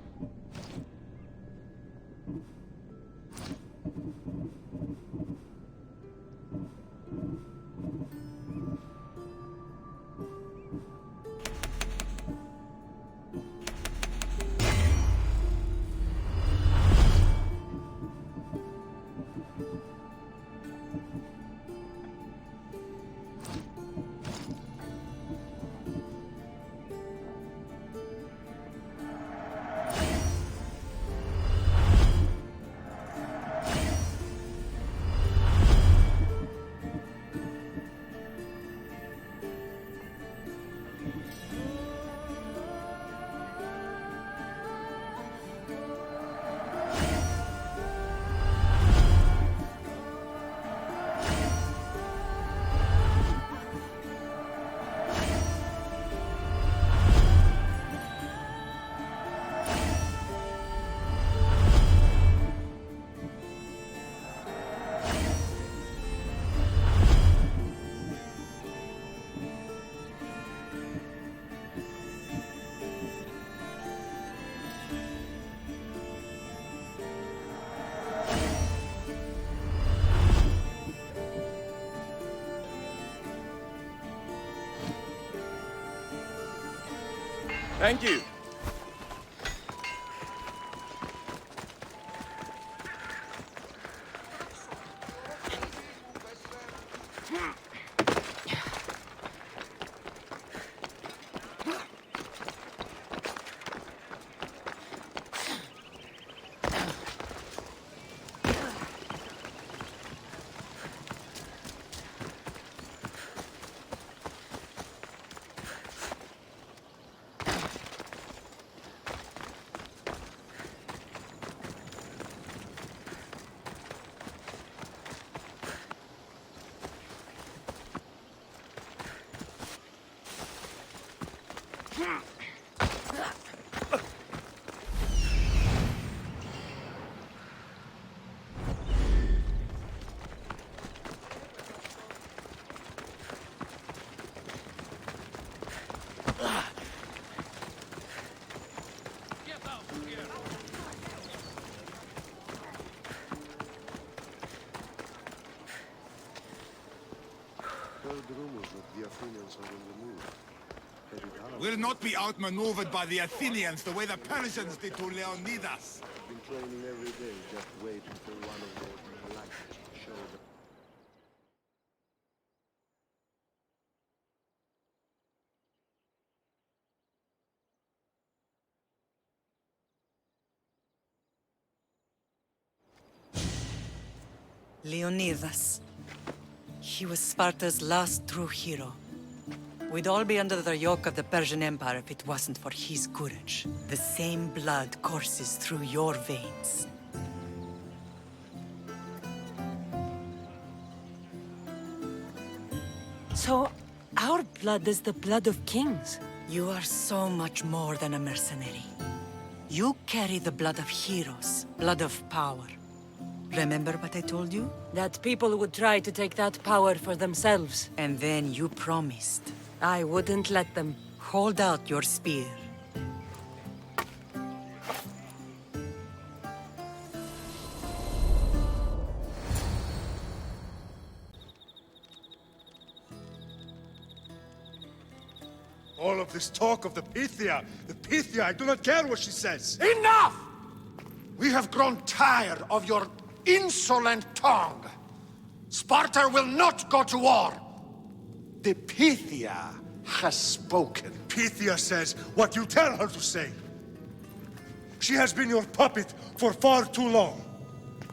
Speaker 12: Thank you.
Speaker 13: We'll not be outmaneuvered by the Athenians the way the Persians did to Leonidas.
Speaker 14: Been training every day, just waiting for one of those lights to show them.
Speaker 15: Leonidas. He was Sparta's last true hero. We'd all be under the yoke of the Persian Empire if it wasn't for his courage. The same blood courses through your veins.
Speaker 1: So, our blood is the blood of kings.
Speaker 15: You are so much more than a mercenary. You carry the blood of heroes, blood of power. Remember what I told you?
Speaker 1: That people would try to take that power for themselves.
Speaker 15: And then you promised.
Speaker 1: I wouldn't let them.
Speaker 15: Hold out your spear.
Speaker 16: All of this talk of the Pythia, I do not care what she says.
Speaker 17: Enough! We have grown tired of your insolent tongue. Sparta will not go to war. The Pythia has spoken.
Speaker 16: Pythia says what you tell her to say. She has been your puppet for far too long.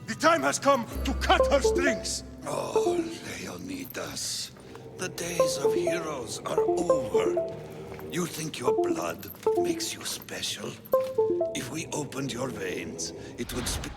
Speaker 16: The time has come to cut her strings.
Speaker 17: Oh, Leonidas. The days of heroes are over. You think your blood makes you special? If we opened your veins, it would speak.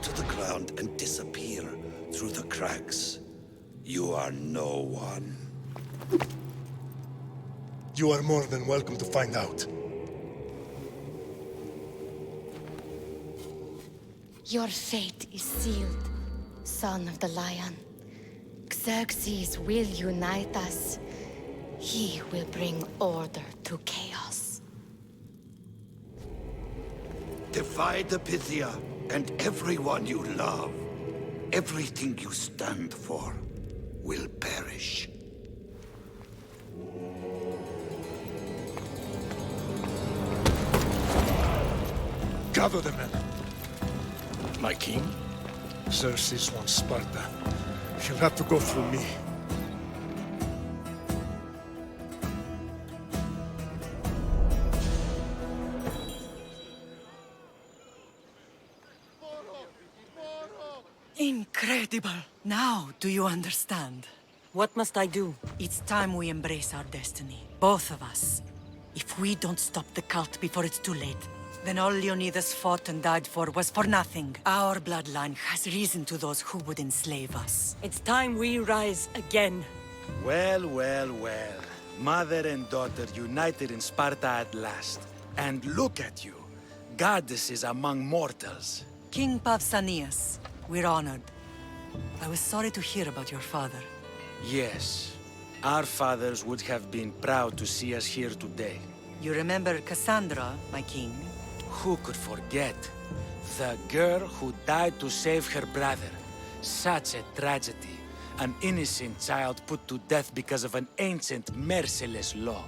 Speaker 17: To the ground and disappear through the cracks. You are no one.
Speaker 16: You are more than welcome to find out.
Speaker 18: Your fate is sealed, son of the lion. Xerxes will unite us. He will bring order to chaos.
Speaker 17: Defy the Pythia and everyone you love. Everything you stand for will perish.
Speaker 16: Gather the men. My king? Xerxes wants Sparta. He'll have to go through me.
Speaker 15: Incredible! Now, do you understand?
Speaker 1: What must I do?
Speaker 15: It's time we embrace our destiny. Both of us. If we don't stop the cult before it's too late, then all Leonidas fought and died for was for nothing. Our bloodline has risen to those who would enslave us.
Speaker 1: It's time we rise again.
Speaker 19: Well, well, well. Mother and daughter united in Sparta at last. And look at you. Goddesses among mortals.
Speaker 15: King Pausanias, we're honored. I was sorry to hear about your father.
Speaker 19: Yes. Our fathers would have been proud to see us here today.
Speaker 15: You remember Cassandra, my king?
Speaker 19: Who could forget? The girl who died to save her brother. Such a tragedy. An innocent child put to death because of an ancient, merciless law.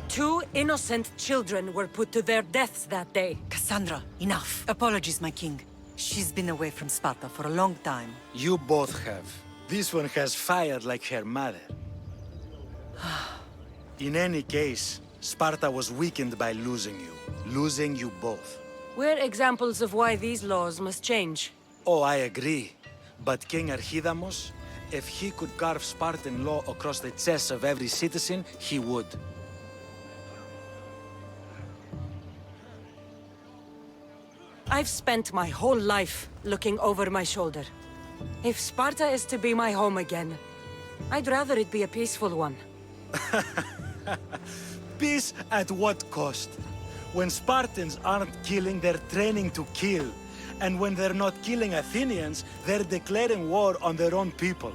Speaker 1: Two innocent children were put to their deaths that day.
Speaker 15: Cassandra, enough. Apologies, my king. She's been away from Sparta for a long time.
Speaker 19: You both have. This one has fire like her mother. In any case, Sparta was weakened by losing you. Losing you both.
Speaker 1: We're examples of why these laws must change.
Speaker 19: Oh, I agree. But King Archidamos, if he could carve Spartan law across the chests of every citizen, he would.
Speaker 1: I've spent my whole life looking over my shoulder. If Sparta is to be my home again, I'd rather it be a peaceful one.
Speaker 19: Peace at what cost? When Spartans aren't killing, they're training to kill. And when they're not killing Athenians, they're declaring war on their own people.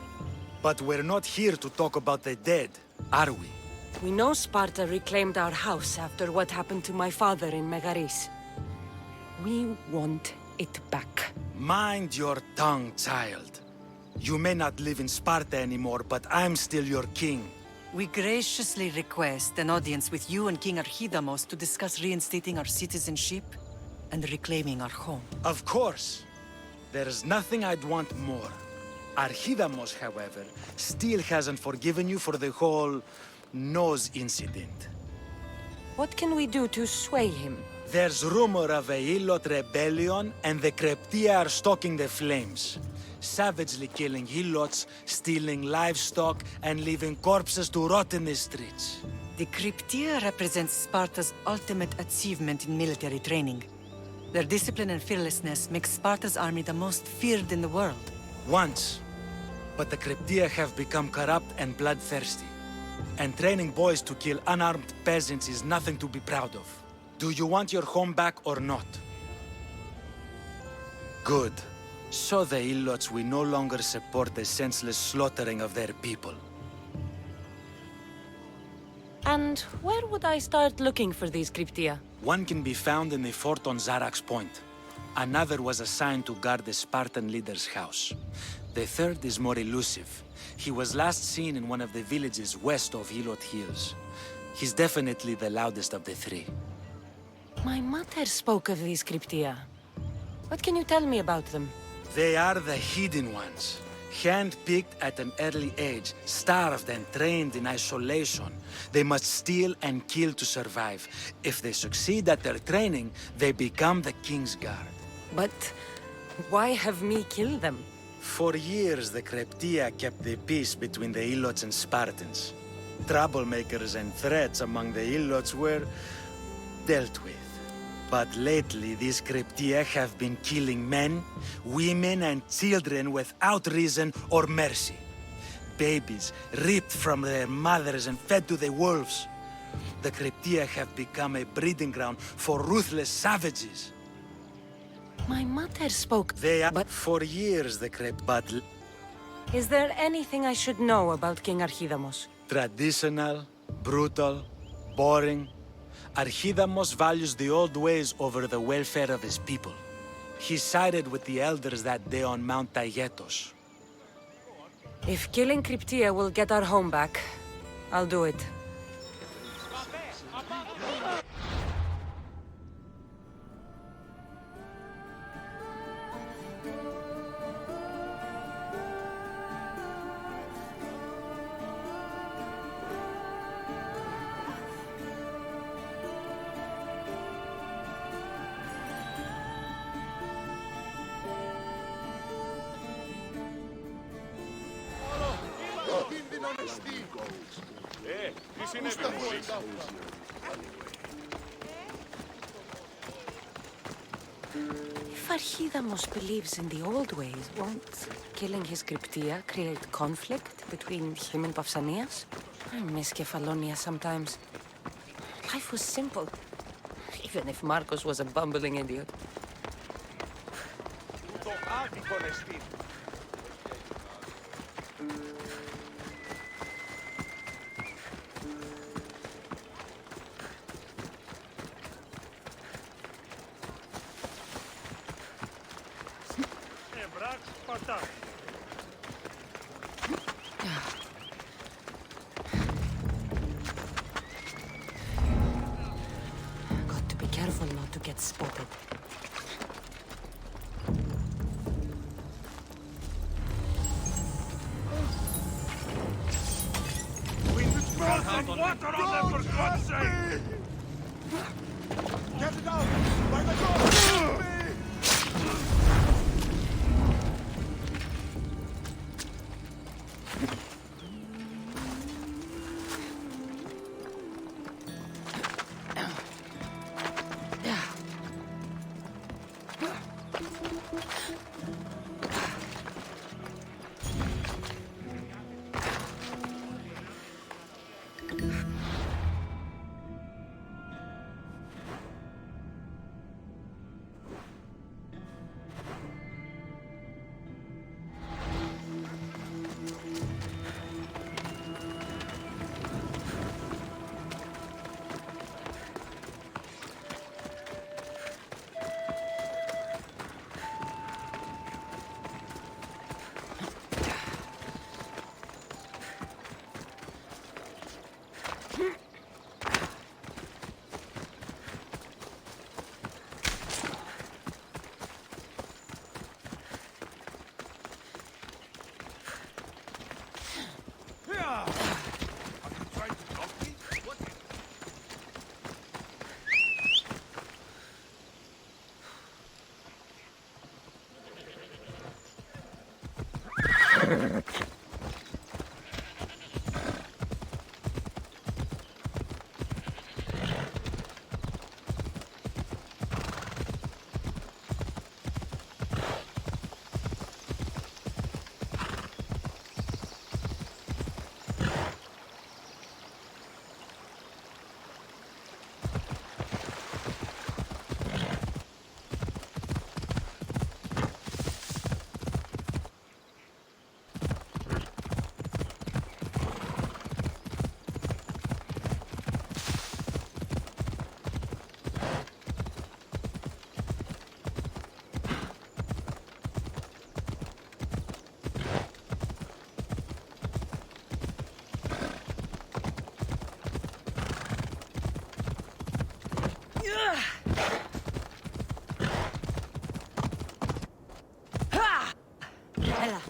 Speaker 19: But we're not here to talk about the dead, are we?
Speaker 1: We know Sparta reclaimed our house after what happened to my father in Megaris. We want it back.
Speaker 19: Mind your tongue, child. You may not live in Sparta anymore, but I'm still your king.
Speaker 15: We graciously request an audience with you and King Archidamos to discuss reinstating our citizenship and reclaiming our home.
Speaker 19: Of course. There's nothing I'd want more. Archidamos, however, still hasn't forgiven you for the whole nose incident.
Speaker 1: What can we do to sway him?
Speaker 19: There's rumor of a Helot rebellion, and the Kryptia are stalking the flames. Savagely killing Helots, stealing livestock, and leaving corpses to rot in the streets.
Speaker 15: The Kryptia represents Sparta's ultimate achievement in military training. Their discipline and fearlessness make Sparta's army the most feared in the world.
Speaker 19: Once. But the Cryptia have become corrupt and bloodthirsty. And training boys to kill unarmed peasants is nothing to be proud of. Do you want your home back or not? Good. So the Ilots will no longer support the senseless slaughtering of their people.
Speaker 1: And where would I start looking for these Cryptia?
Speaker 19: One can be found in the fort on Zarak's Point. Another was assigned to guard the Spartan leader's house. The third is more elusive. He was last seen in one of the villages west of Hilot Hills. He's definitely the loudest of the three.
Speaker 1: My mother spoke of these Cryptia. What can you tell me about them?
Speaker 19: They are the hidden ones. Hand-picked at an early age, starved and trained in isolation. They must steal and kill to survive. If they succeed at their training, they become the King's Guard.
Speaker 1: But why have me kill them?
Speaker 19: For years, the Cryptia kept the peace between the Ilots and Spartans. Troublemakers and threats among the Ilots were dealt with. But lately, these Cryptia have been killing men, women, and children without reason or mercy. Babies ripped from their mothers and fed to the wolves. The Cryptia have become a breeding ground for ruthless savages.
Speaker 1: My mother spoke...
Speaker 19: They are... But for years, the But...
Speaker 1: Is there anything I should know about King Archidamos?
Speaker 19: Traditional, brutal, boring. Archidamos values the old ways over the welfare of his people. He sided with the elders that day on Mount Taygetos.
Speaker 1: If killing Cryptia will get our home back, I'll do it. If Archidamos believes in the old ways, won't killing his Cryptia create conflict between him and Pausanias? I miss Kefalonia sometimes. Life was simple, even if Marcos was a bumbling idiot. Got to be careful not to get spotted.
Speaker 16: Some water on them, for God's sake! Get it out! By the door!
Speaker 6: Bella.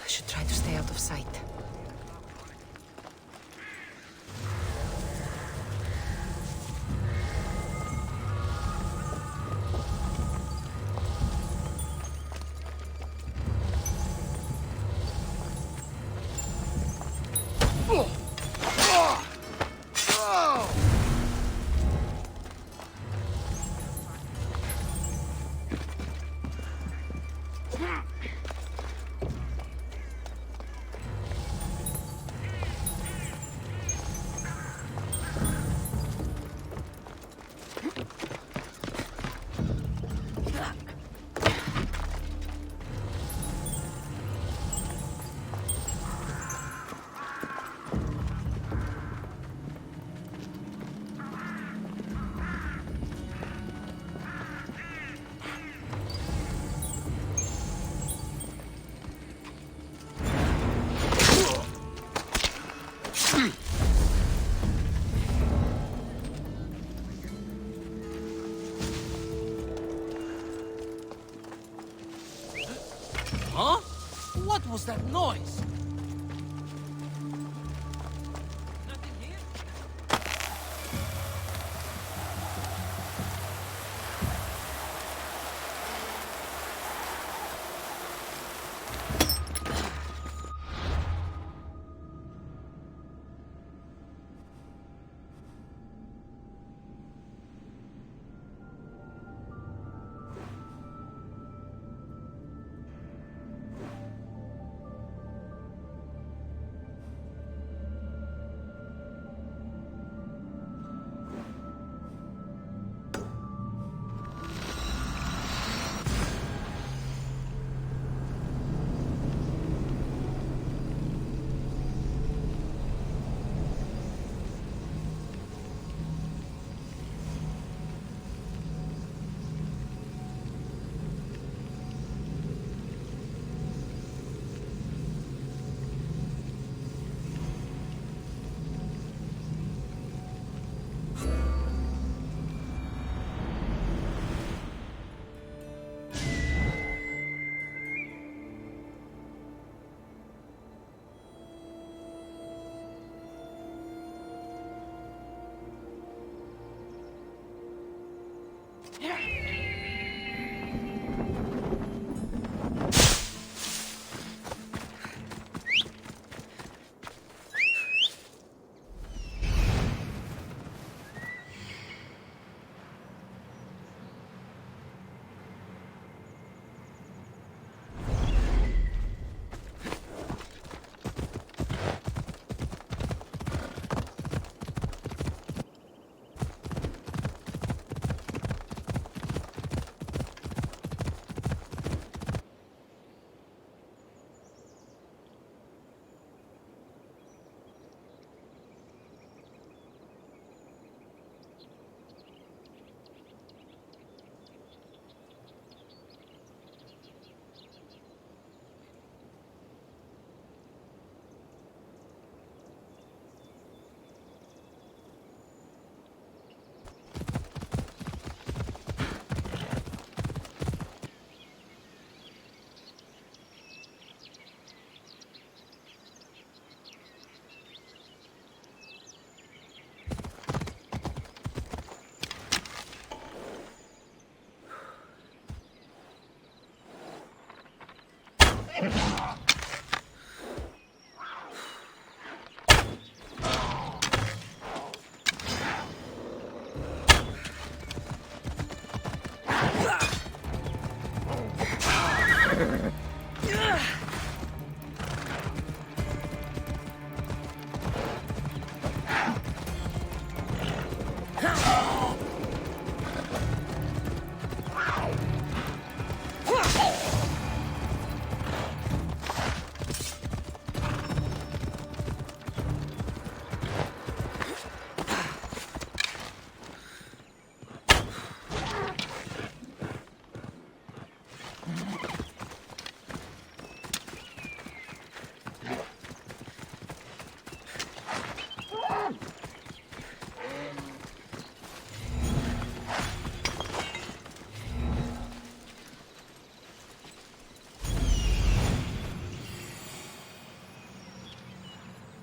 Speaker 1: I should try to stay out of sight.
Speaker 8: Huh? What was that noise?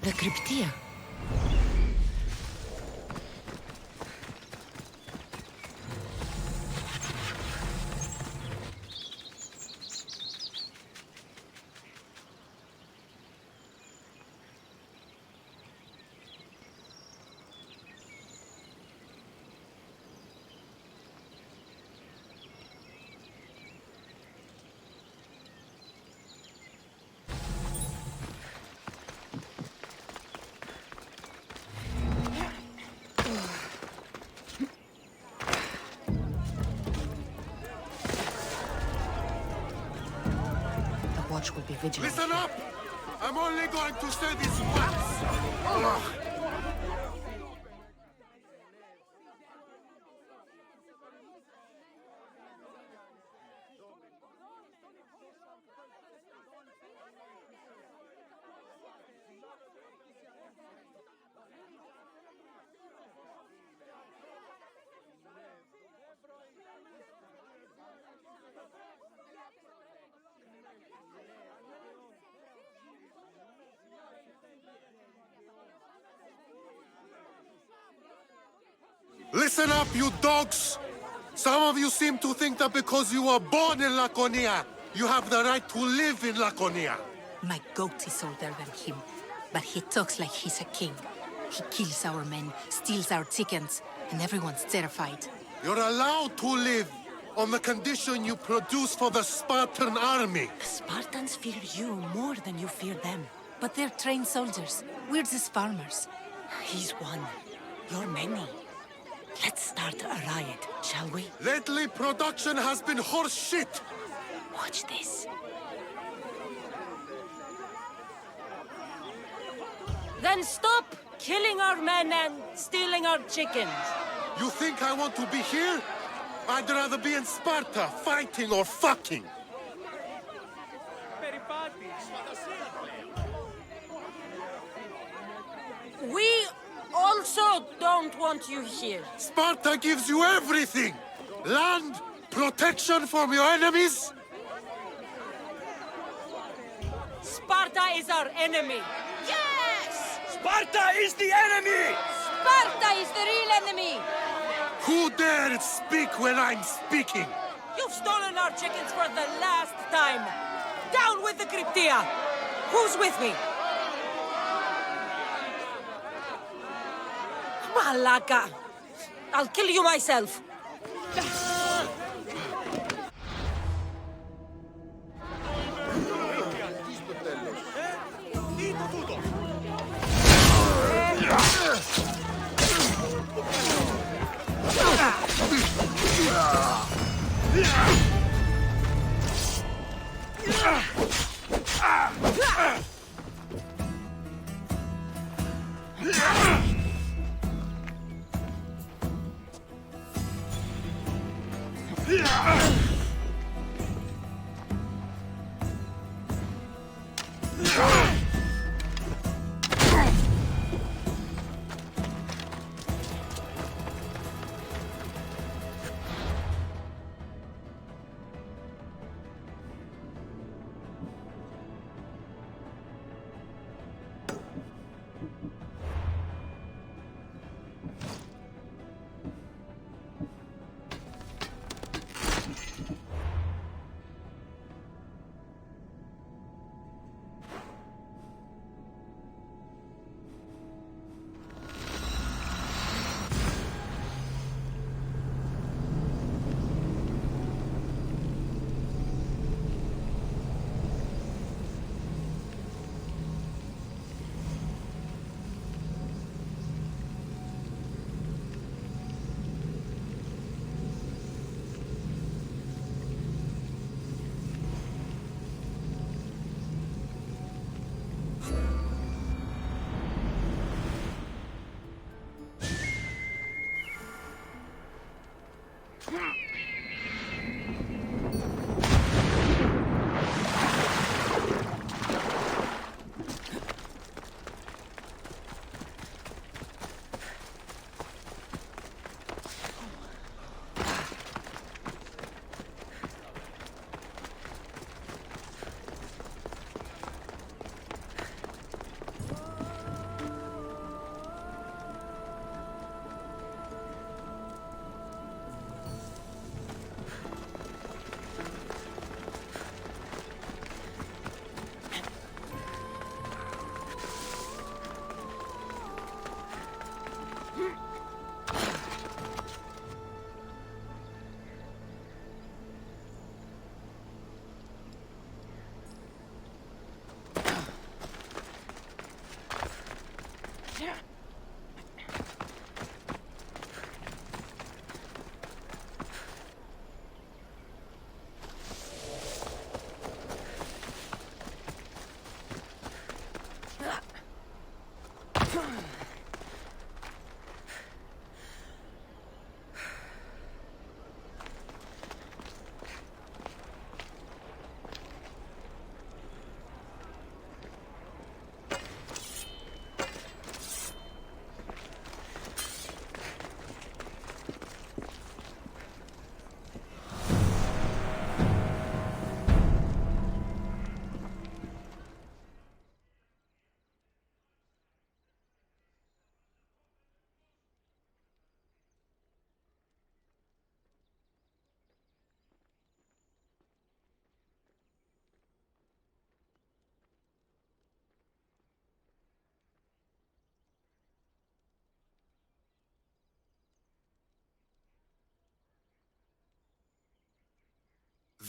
Speaker 1: The Cryptia.
Speaker 20: Will be vigilant.
Speaker 13: Listen up! I'm only going to say this once! Ugh. Listen up, you dogs! Some of you seem to think that because you were born in Laconia, you have the right to live in Laconia.
Speaker 20: My goat is older than him, but he talks like he's a king. He kills our men, steals our chickens, and everyone's terrified.
Speaker 13: You're allowed to live on the condition you produce for the Spartan army.
Speaker 20: The Spartans fear you more than you fear them. But they're trained soldiers. We're just farmers. He's one. You're many. Let's start a riot, shall we?
Speaker 13: Lately, production has been horse shit.
Speaker 20: Watch this.
Speaker 1: Then stop killing our men and stealing our chickens.
Speaker 13: You think I want to be here? I'd rather be in Sparta, fighting or fucking.
Speaker 1: We also don't want you here.
Speaker 13: Sparta gives you everything! Land, protection from your enemies.
Speaker 1: Sparta is our enemy.
Speaker 11: Yes!
Speaker 8: Sparta is the enemy!
Speaker 1: Sparta is the real enemy!
Speaker 13: Who dared speak when I'm speaking?
Speaker 1: You've stolen our chickens for the last time. Down with the Cryptia! Who's with me? Malaka! I'll kill you myself.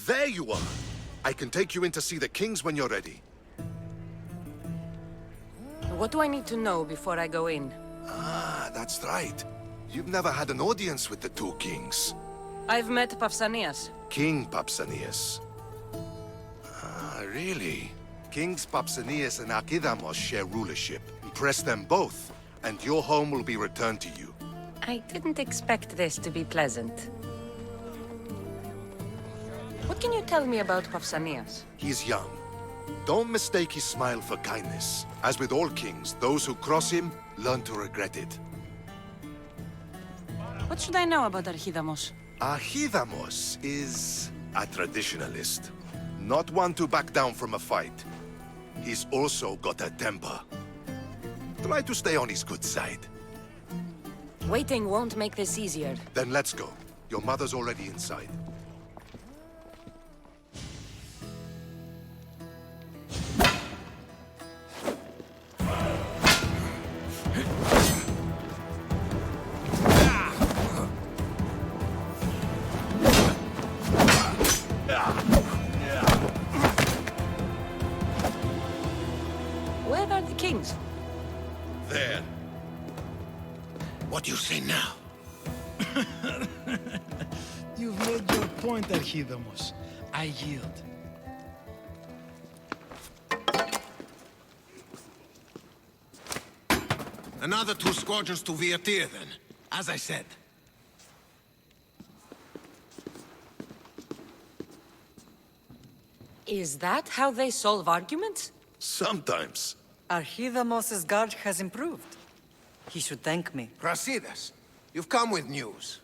Speaker 13: There you are! I can take you in to see the kings when you're ready.
Speaker 1: What do I need to know before I go in?
Speaker 13: Ah, that's right. You've never had an audience with the two kings.
Speaker 1: I've met Pausanias.
Speaker 13: King Pausanias. Ah, really? Kings Pausanias and Archidamos share rulership. Impress them both, and your home will be returned to you.
Speaker 1: I didn't expect this to be pleasant. What can you tell me about Pausanias?
Speaker 13: He's young. Don't mistake his smile for kindness. As with all kings, those who cross him learn to regret it.
Speaker 1: What should I know about Archidamos?
Speaker 13: Archidamos is a traditionalist. Not one to back down from a fight. He's also got a temper. Try to stay on his good side.
Speaker 1: Waiting won't make this easier.
Speaker 13: Then let's go. Your mother's already inside.
Speaker 1: Where are the kings?
Speaker 13: There.
Speaker 17: What do you say now?
Speaker 19: You've made your point, Archidamos. I yield.
Speaker 12: Another 2 squadrons to Viatir, then. As I said.
Speaker 1: Is that how they solve arguments?
Speaker 13: Sometimes.
Speaker 15: Archidamos's guard has improved. He should thank me.
Speaker 12: Brasidas, you've come with news.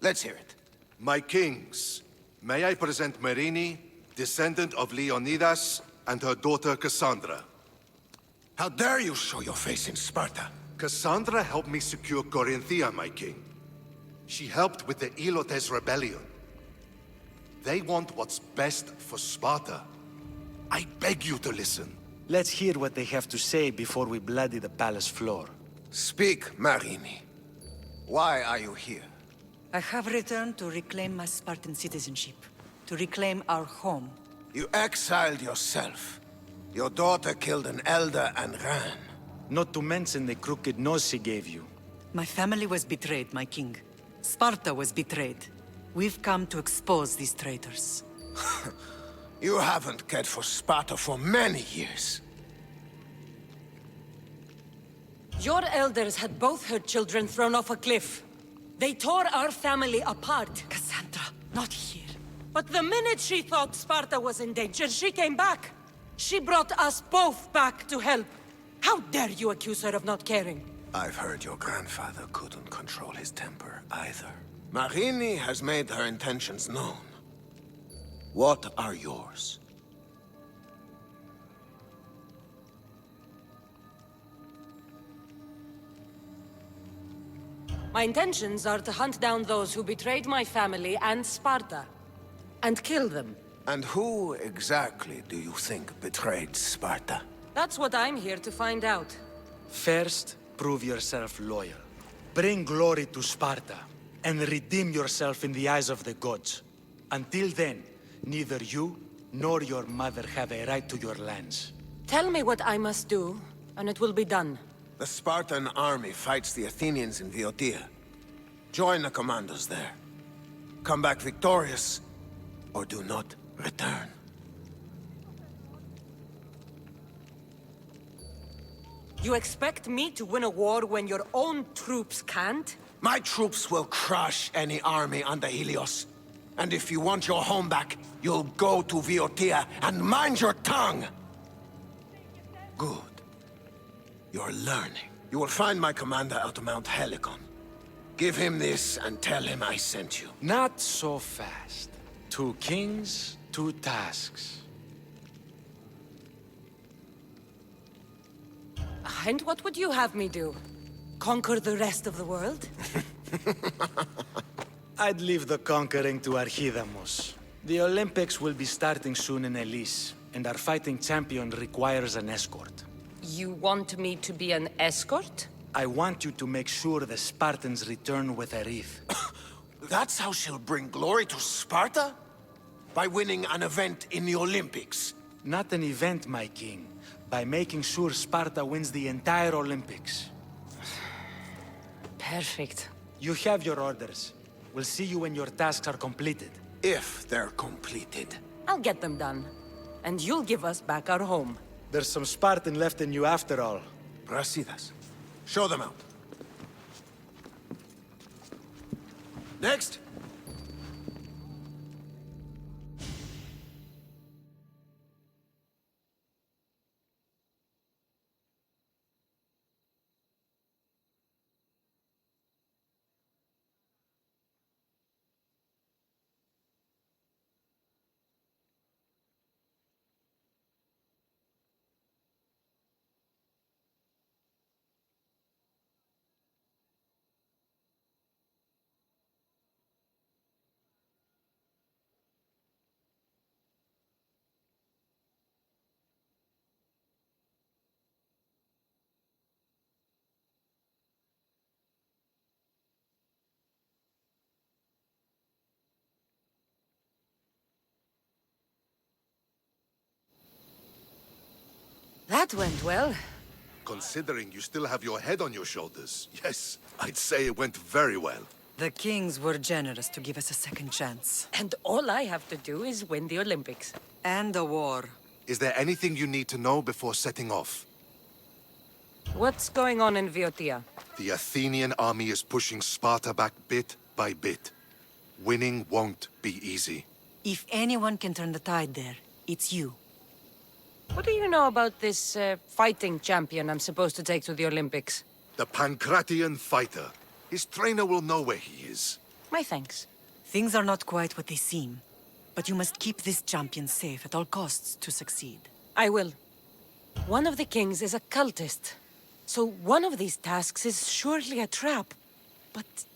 Speaker 12: Let's hear it.
Speaker 13: My kings, may I present Merini, descendant of Leonidas, and her daughter Cassandra.
Speaker 12: How dare you show your face in Sparta?
Speaker 13: Cassandra helped me secure Corinthia, my king. She helped with the Ilotes rebellion. They want what's best for Sparta. I beg you to listen.
Speaker 19: Let's hear what they have to say before we bloody the palace floor.
Speaker 12: Speak, Marini. Why are you here?
Speaker 15: I have returned to reclaim my Spartan citizenship, to reclaim our home.
Speaker 12: You exiled yourself. Your daughter killed an elder and ran.
Speaker 19: Not to mention the crooked nose she gave you.
Speaker 15: My family was betrayed, my king. Sparta was betrayed. We've come to expose these traitors.
Speaker 12: You haven't cared for Sparta for many years.
Speaker 1: Your elders had both her children thrown off a cliff. They tore our family apart.
Speaker 15: Cassandra, not here.
Speaker 1: But the minute she thought Sparta was in danger, she came back. She brought us both back to help. How dare you accuse her of not caring?
Speaker 12: I've heard your grandfather couldn't control his temper either. Marini has made her intentions known. What are yours?
Speaker 1: My intentions are to hunt down those who betrayed my family and Sparta, and kill them.
Speaker 12: And who exactly do you think betrayed Sparta?
Speaker 1: That's what I'm here to find out.
Speaker 19: First, prove yourself loyal. Bring glory to Sparta, and redeem yourself in the eyes of the gods. Until then, neither you nor your mother have a right to your lands.
Speaker 1: Tell me what I must do, and it will be done.
Speaker 12: The Spartan army fights the Athenians in Viotia. Join the commandos there. Come back victorious, or do not return.
Speaker 1: You expect me to win a war when your own troops can't?
Speaker 12: My troops will crush any army under Helios. And if you want your home back, you'll go to Viotia and mind your tongue! Good. You're learning. You will find my commander out of Mount Helicon. Give him this and tell him I sent you.
Speaker 19: Not so fast. 2 kings, 2 tasks.
Speaker 1: And what would you have me do? Conquer the rest of the world?
Speaker 19: I'd leave the conquering to Archidamos. The Olympics will be starting soon in Elise, and our fighting champion requires an escort.
Speaker 1: You want me to be an escort?
Speaker 19: I want you to make sure the Spartans return with a wreath.
Speaker 12: That's how she'll bring glory to Sparta? by winning an event in the Olympics.
Speaker 19: Not an event, my king. By making sure Sparta wins the entire Olympics.
Speaker 1: Perfect.
Speaker 19: You have your orders. We'll see you when your tasks are completed.
Speaker 12: If they're completed.
Speaker 1: I'll get them done. And you'll give us back our home.
Speaker 19: There's some Spartan left in you after all.
Speaker 12: Brasidas. Show them out. Next.
Speaker 1: That went well.
Speaker 13: Considering you still have your head on your shoulders, yes, I'd say it went very well.
Speaker 15: The kings were generous to give us a second chance.
Speaker 1: And all I have to do is win the Olympics.
Speaker 15: And a war.
Speaker 13: Is there anything you need to know before setting off?
Speaker 1: What's going on in Viotia?
Speaker 13: The Athenian army is pushing Sparta back bit by bit. Winning won't be easy.
Speaker 15: If anyone can turn the tide there, it's you.
Speaker 1: What do you know about this fighting champion I'm supposed to take to the Olympics?
Speaker 13: The Pancratian fighter. His trainer will know where he is.
Speaker 1: My thanks.
Speaker 15: Things are not quite what they seem. But you must keep this champion safe at all costs to succeed.
Speaker 1: I will. One of the kings is a cultist. So one of these tasks is surely a trap. But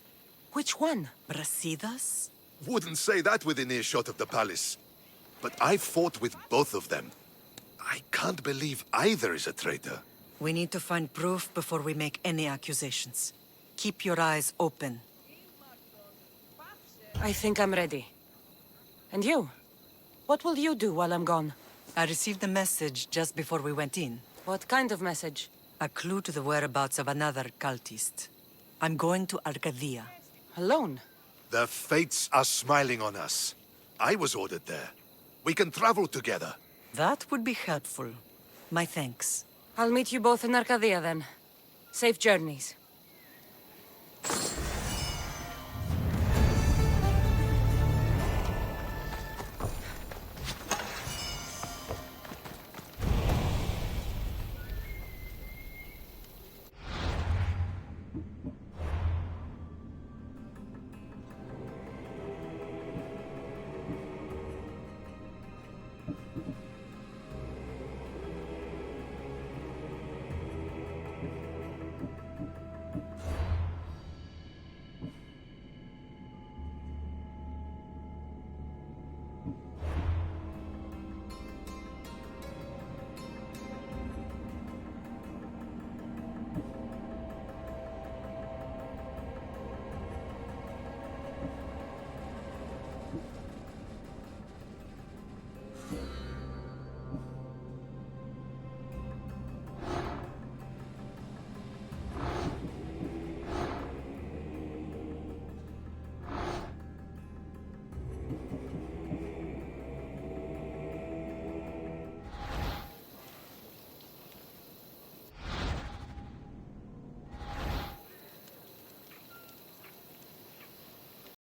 Speaker 1: which one?
Speaker 15: Brasidas?
Speaker 13: Wouldn't say that within earshot of the palace. But I've fought with both of them. I can't believe either is a traitor.
Speaker 15: We need to find proof before we make any accusations. Keep your eyes open.
Speaker 1: I think I'm ready. And you? What will you do while I'm gone?
Speaker 15: I received a message just before we went in.
Speaker 1: What kind of message?
Speaker 15: A clue to the whereabouts of another cultist. I'm going to Arcadia.
Speaker 1: Alone?
Speaker 13: The fates are smiling on us. I was ordered there. We can travel together.
Speaker 15: That would be helpful. My thanks.
Speaker 1: I'll meet you both in Arcadia then. Safe journeys.